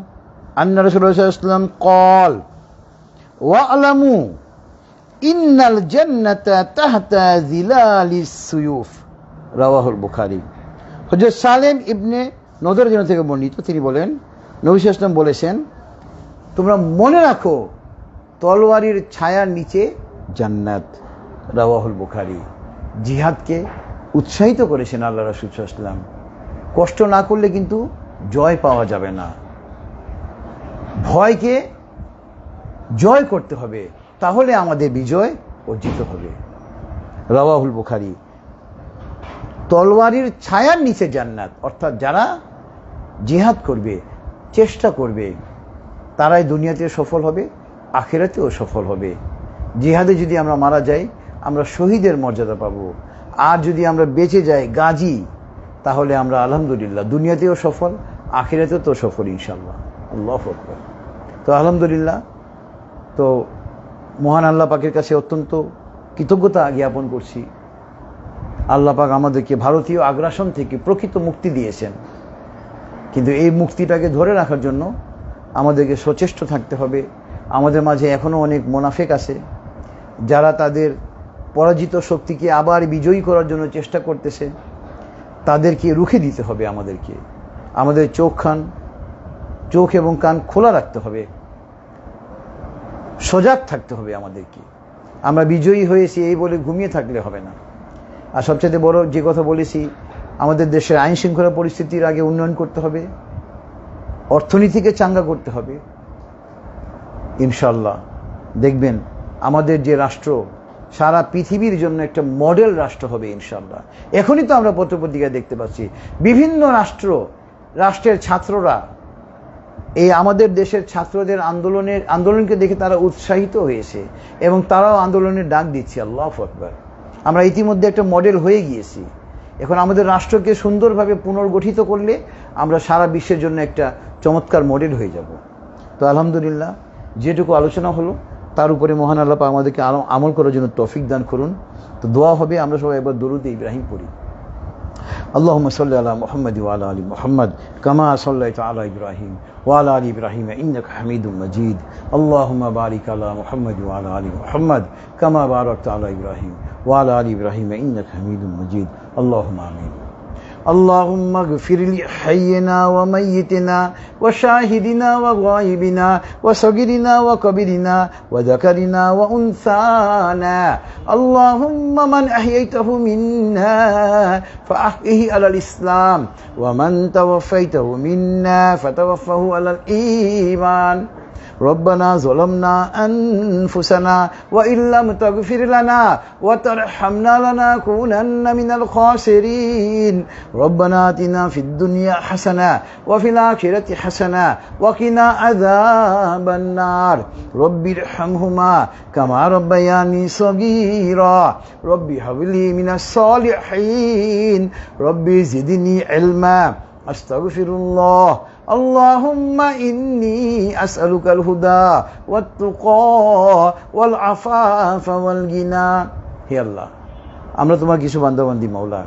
Speaker 1: আন্না রাসূলুল্লাহ সাল্লাল্লাহু আলাইহি ওয়াসাল্লাম قال ওয়া'লামু ইন্নাল জান্নাতা তাহতা যিলালিস সুয়ুফ। রাওয়াহুল বুখারী। হযরত সালেম ইবনে নদর রাদিয়াল্লাহু থেকে বর্ণিত, তিনি বলেন নবী সাল্লাল্লাহু আলাইহি ওয়াসাল্লাম বলেছেন তোমরা মনে রাখো তলোয়ারির ছায়ার নিচে জান্নাত। রাওয়াহুল বুখারী। জিহাদকে উৎসাহিত করেছেন আল্লাহ রাসূল সাল্লাল্লাহু আলাইহি ওয়াসাল্লাম। কষ্ট না করলে কিন্তু জয় পাওয়া যাবে না। ভয়কে জয় করতে হবে, তাহলে আমাদের বিজয় অর্জিত হবে। রাওয়াহুল বুখারী। তলোয়ারির ছায়ার নিচে জান্নাত, অর্থাৎ যারা জিহাদ করবে, চেষ্টা করবে, তারাই দুনিয়াতে সফল হবে, আখিরাতেও সফল হবে। জিহাদে যদি আমরা মারা যাই আমরা শহীদের মর্যাদা পাবো, আর যদি আমরা বেঁচে যাই গাজী, তাহলে আমরা আলহামদুলিল্লাহ দুনিয়াতেও সফল, আখিরাতেও তো সফল ইনশাআল্লাহ। আল্লাহু আকবার। তো আলহামদুলিল্লাহ, তো মহান আল্লাহ পাকের কাছে অত্যন্ত কৃতজ্ঞতা জ্ঞাপন করছি। আল্লাহ পাক আমাদেরকে ভারতীয় আগ্রাসন থেকে প্রকৃত মুক্তি দিয়েছেন, কিন্তু এই মুক্তিটাকে ধরে রাখার জন্য আমাদেরকে সচেষ্ট থাকতে হবে। আমাদের মাঝে এখনও অনেক মুনাফিক আছে যারা তাদের পরাজিত শক্তিকে আবার বিজয়ী করার জন্য চেষ্টা করতেছে। তাদেরকে রুখে দিতে হবে। আমাদের চোখ এবং কান খোলা রাখতে হবে, সজাগ থাকতে হবে আমাদেরকে। আমরা বিজয়ী হয়েছি এই বলে ঘুমিয়ে থাকলে হবে না। আর সবচেয়ে বড় যে কথা বলেছি, আমাদের দেশের আইন শৃঙ্খলা পরিস্থিতির আগে উন্নয়ন করতে হবে, অর্থনীতিকে চাঙ্গা করতে হবে। ইনশাআল্লাহ দেখবেন আমাদের যে রাষ্ট্র সারা পৃথিবীর জন্য একটা মডেল রাষ্ট্র হবে ইনশাআল্লাহ। এখনই তো আমরা পত্রপত্রিকায় দেখতে পাচ্ছি বিভিন্ন রাষ্ট্রের ছাত্ররা এই আমাদের দেশের ছাত্রদের আন্দোলনকে দেখে তারা উৎসাহিত হয়েছে এবং তারাও আন্দোলনের ডাক দিচ্ছে। আল্লাহু আকবার। আমরা ইতিমধ্যে একটা মডেল হয়ে গিয়েছি। এখন আমাদের রাষ্ট্রকে সুন্দরভাবে পুনর্গঠিত করলে আমরা সারা বিশ্বের জন্য একটা চমৎকার মডেল হয়ে যাব। তো আলহামদুলিল্লাহ, যেটুকু আলোচনা হলো তার উপরে মহান আল্লাহ পাক আমাদেরকে আমল করার জন্য তৌফিক দান করুন। তো দোয়া হবে, আমরা সবাই একবার দরুদ ইব্রাহিম পড়ি। اللهم صل على محمد وعلى آل محمد كما صليت على إبراهيم وعلى آل إبراهيم إنك حميد مجيد اللهم بارك على محمد وعلى آل محمد كما باركت على إبراهيم وعلى آل إبراهيم إنك حميد مجيد اللهم آمين اللهم اغفر لحينا وميتنا وشاهدنا وغائبنا وصغيرنا وكبيرنا وذكرنا وأنثانا اللهم من أحييته منا فأحيه على الإسلام ومن توفيته منا فتوفه على الإيمان ربنا ظلمنا أنفسنا وإن لم تغفر لنا وترحمنا لنكونن من الخاسرين ربنا آتنا في الدنيا حسنة وفي الآخرة حسنة وقنا عذاب النار رب ارحمهما كما ربياني صغيرا رب هب لي من الصالحين رب زدني علما أستغفر الله اللهم إني أسألك الهدى والتقى والعفاف والغنى হে আল্লাহ আমরা তোমার কিছু বান্দাবান্দি মাওলা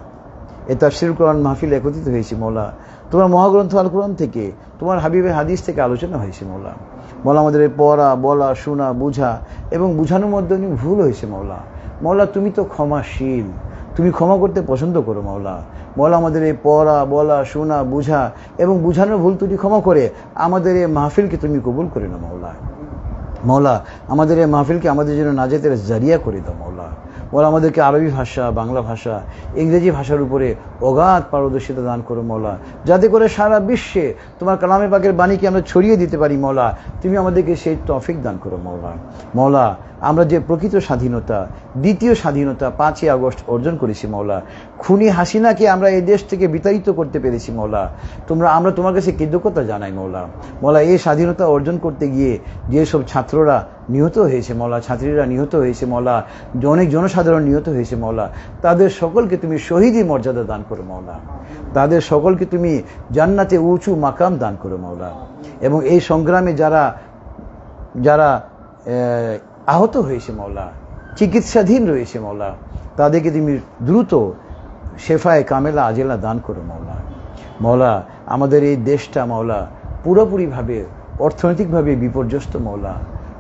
Speaker 1: এই তাফসীর কোরআন মাহফিল একত্রিত হয়েছি মাওলা তোমার মহাগ্রন্থ আল কোরআন থেকে তোমার হাবিবের হাদিস থেকে আলোচনা হয়েছে মাওলা মাওলা আমাদের পড়া বলা শোনা বুঝা এবং বুঝানোর মধ্যে অনেক ভুল হয়েছে মাওলা মাওলা তুমি তো ক্ষমাশীল তুমি ক্ষমা করতে পছন্দ করো মাওলা মাওলা আমাদের এই পড়া বলা শোনা বুঝা এবং বুঝানোর ভুল ত্রুটি ক্ষমা করে আমাদের এই মাহফিলকে তুমি কবুল করে নাও মাওলা মাওলা আমাদের এই মাহফিলকে আমাদের জন্য নাজাতের জারিয়া করে দাও মাওলা মাওলা আমাদেরকে আরবি ভাষা বাংলা ভাষা ইংরেজি ভাষার উপরে অগাধ পারদর্শিতা দান করো মাওলা যাতে করে সারা বিশ্বে তোমার কালামে পাকের বাণীকে আমরা ছড়িয়ে দিতে পারি মাওলা তুমি আমাদেরকে সেই তৌফিক দান করো মাওলা মাওলা আমরা যে প্রকৃত স্বাধীনতা দ্বিতীয় স্বাধীনতা 5ই আগস্ট অর্জন করেছি মাওলা খুনি হাসিনাকে আমরা এই দেশ থেকে বিতাড়িত করতে পেরেছি মাওলা আমরা তোমার কাছে কৃতজ্ঞতা জানাই মাওলা মাওলা এই স্বাধীনতা অর্জন করতে গিয়ে যেসব ছাত্ররা নিহত হয়েছে মাওলা ছাত্রীরা নিহত হয়েছে মাওলা অনেক জনসাধারণ নিহত হয়েছে মাওলা তাদের সকলকে তুমি শহীদি মর্যাদা দান করো মাওলা তাদের সকলকে তুমি জান্নাতে উঁচু মাকাম দান করো মাওলা এবং এই সংগ্রামে যারা আহত হয়েছে মাওলা চিকিৎসাধীন রয়েছে মাওলা তাদেরকে তুমি দ্রুত শেফায়ে কামেলা আজেলা দান করো মাওলা মাওলা আমাদের এই দেশটা মাওলা পুরোপুরিভাবে অর্থনৈতিকভাবে বিপর্যস্ত মাওলা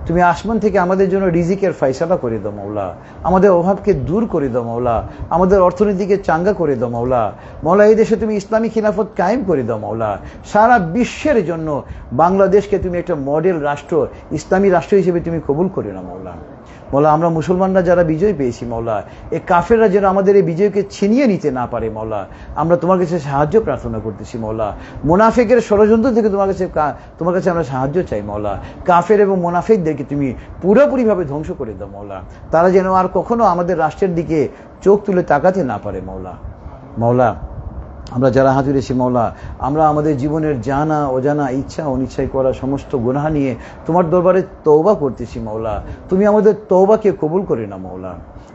Speaker 1: তুমি আসমান থেকে আমাদের জন্য রিজিকের ফয়সালা করে দাও মাওলা আমাদের অভাবকে দূর করে দাও মাওলা আমাদের অর্থনীতিকে চাঙ্গা করে দাও মাওলা মাওলা এই দেশে তুমি ইসলামী খিলাফত কায়েম করে দাও মাওলা সারা বিশ্বের জন্য বাংলাদেশকে তুমি একটা মডেল রাষ্ট্র ইসলামী রাষ্ট্র হিসেবে তুমি কবুল করে নাও মাওলা মাওলা আমরা মুসলমানরা যারা বিজয় পেয়েছি মাওলা এই কাফেররা যেন আমাদের এই বিজয়কে ছিনিয়ে নিতে না পারে মাওলা আমরা তোমার কাছে সাহায্য প্রার্থনা করতেছি মাওলা মুনাফিকের ষড়যন্ত্র থেকে তোমার কাছে আমরা সাহায্য চাই মাওলা কাফের এবং মুনাফিকদেরকে তুমি পুরোপুরিভাবে ধ্বংস করে দাও মাওলা তারা যেন আর কখনো আমাদের রাষ্ট্রের দিকে চোখ তুলে তাকাতে না পারে মাওলা মাওলা আমরা যারা হাত তুলেছি মাওলা আমরা আমাদের জীবনের জানা অজানা ইচ্ছা অনিচ্ছায় করা সমস্ত গুনাহ নিয়ে তোমার দরবারে তওবা করতেছি মাওলা তুমি আমাদের তওবাকে কবুল করে নাও মাওলা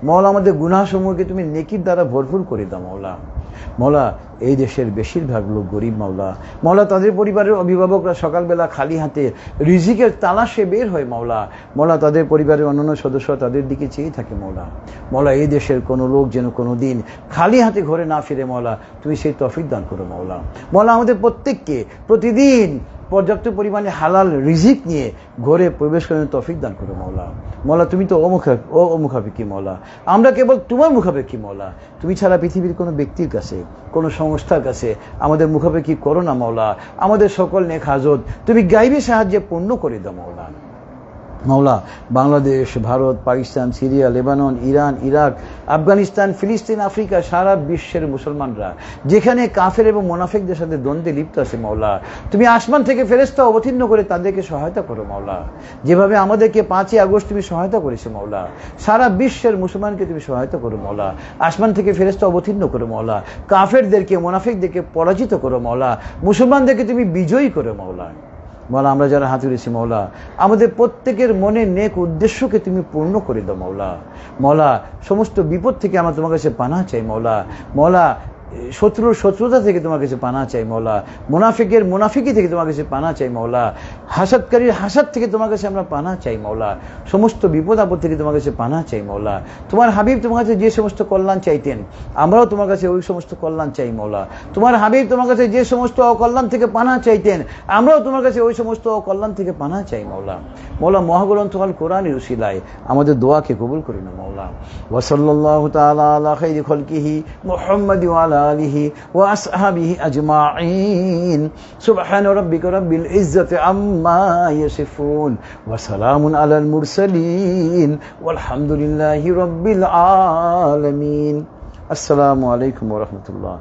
Speaker 1: মাওলা আমাদের গুনাহসমূহকে তুমি নেকির দ্বারা ভরপুর করে দাও মাওলা মাওলা এই দেশের বেশিরভাগ লোক গরিব মাওলা মাওলা তাদের পরিবারের অভিভাবকরা সকালবেলা খালি হাতে রিজিকের তালাশে বের হয় মাওলা মাওলা তাদের পরিবারের অন্যান্য সদস্য তাদের দিকে চেয়ে থাকে মাওলা মাওলা এই দেশের কোনো লোক যেন কোনো দিন খালি হাতে ঘরে না ফিরে মাওলা তুমি সেই তৌফিক দান করো মাওলা মাওলা আমাদের প্রত্যেককে প্রতিদিন পর্যাপ্ত পরিমাণে হালাল রিজিক নিয়ে ঘরে প্রবেশ করার তৌফিক দান করো মাওলা মাওলা তুমি তো অমুখাপেক্ষী মাওলা আমরা কেবল তোমার মুখাপেক্ষী মাওলা তুমি ছাড়া পৃথিবীর কোনো ব্যক্তির কাছে কোনো সংস্থার কাছে আমাদের মুখাপেক্ষী করো না মাওলা আমাদের সকল নেক হাজত তুমি গাইবী সাহায্যে পূর্ণ করে দাও মাওলা মাওলা Bangladesh Bharat Pakistan Syria Lebanon Iran Iraq Afghanistan ফিলিস্তিন আফ্রিকা সারা বিশ্বের মুসলমানরা যেখানে কাফের এবং মুনাফিকদের সাথে দ্বন্দ্বে লিপ্ত আছে মাওলা তুমি আসমান থেকে ফেরেশতা অবতীর্ণ করে তাদেরকে সহায়তা করো মাওলা যেভাবে আমাদেরকে 5ই আগস্ট তুমি সহায়তা করেছো মাওলা সারা বিশ্বের মুসলমানকে তুমি সহায়তা করো মাওলা আসমান থেকে ফেরেশতা অবতীর্ণ করো মাওলা কাফেরদেরকে মুনাফিকদেরকে পরাজিত করো মাওলা মুসলমানদেরকে তুমি বিজয়ী করো মাওলা মাওলা আমরা যারা হাত তুলেছি মাওলা আমাদের প্রত্যেকের মনে নেক উদ্দেশ্যকে তুমি পূর্ণ করে দাও মাওলা মাওলা সমস্ত বিপদ থেকে আমরা তোমার কাছে পানাহ চাই মাওলা মাওলা শত্রুর শত্রুতা থেকে তোমার কাছে পানা চাই মওলা, মুনাফিকের মুনাফিকি থেকে তোমার কাছে পানা চাই মওলা, হাসাদকারীর হাসাদ থেকে তোমার কাছে আমরা পানা চাই মওলা, সমস্ত বিপদ আপদ থেকে তোমার কাছে পানা চাই মওলা। তোমার হাবিব তোমার কাছে যে সমস্ত কল্যাণ চাইতেন আমরাও তোমার কাছে ওই সমস্ত কল্যাণ চাই মওলা। তোমার হাবিব তোমার কাছে যে সমস্ত অকল্যাণ থেকে পানা চাইতেন আমরাও তোমার কাছে ওই সমস্ত অকল্যাণ থেকে পানা চাই মওলা। মওলা মহাগ্রন্থ আল কোরআনের উসিলায় আমাদের দোয়াকে কবুল করি না মওলা। ওয়া সাল্লাল্লাহু তাআলা আলা খাইরি খালকিহি মুহাম্মাদ ওয়া আলা আলিহি ওয়া আসহাবিহি আজমাইন। সুবহান রাব্বিকা রাব্বিল ইজ্জাতি আম্মা ইয়াসিফুন ওয়া সালামুন আলাল মুরসালিন ওয়ালহামদুলিল্লাহি রাব্বিল আলামিন। আসসালামু আলাইকুম ওয়া রাহমাতুল্লাহ।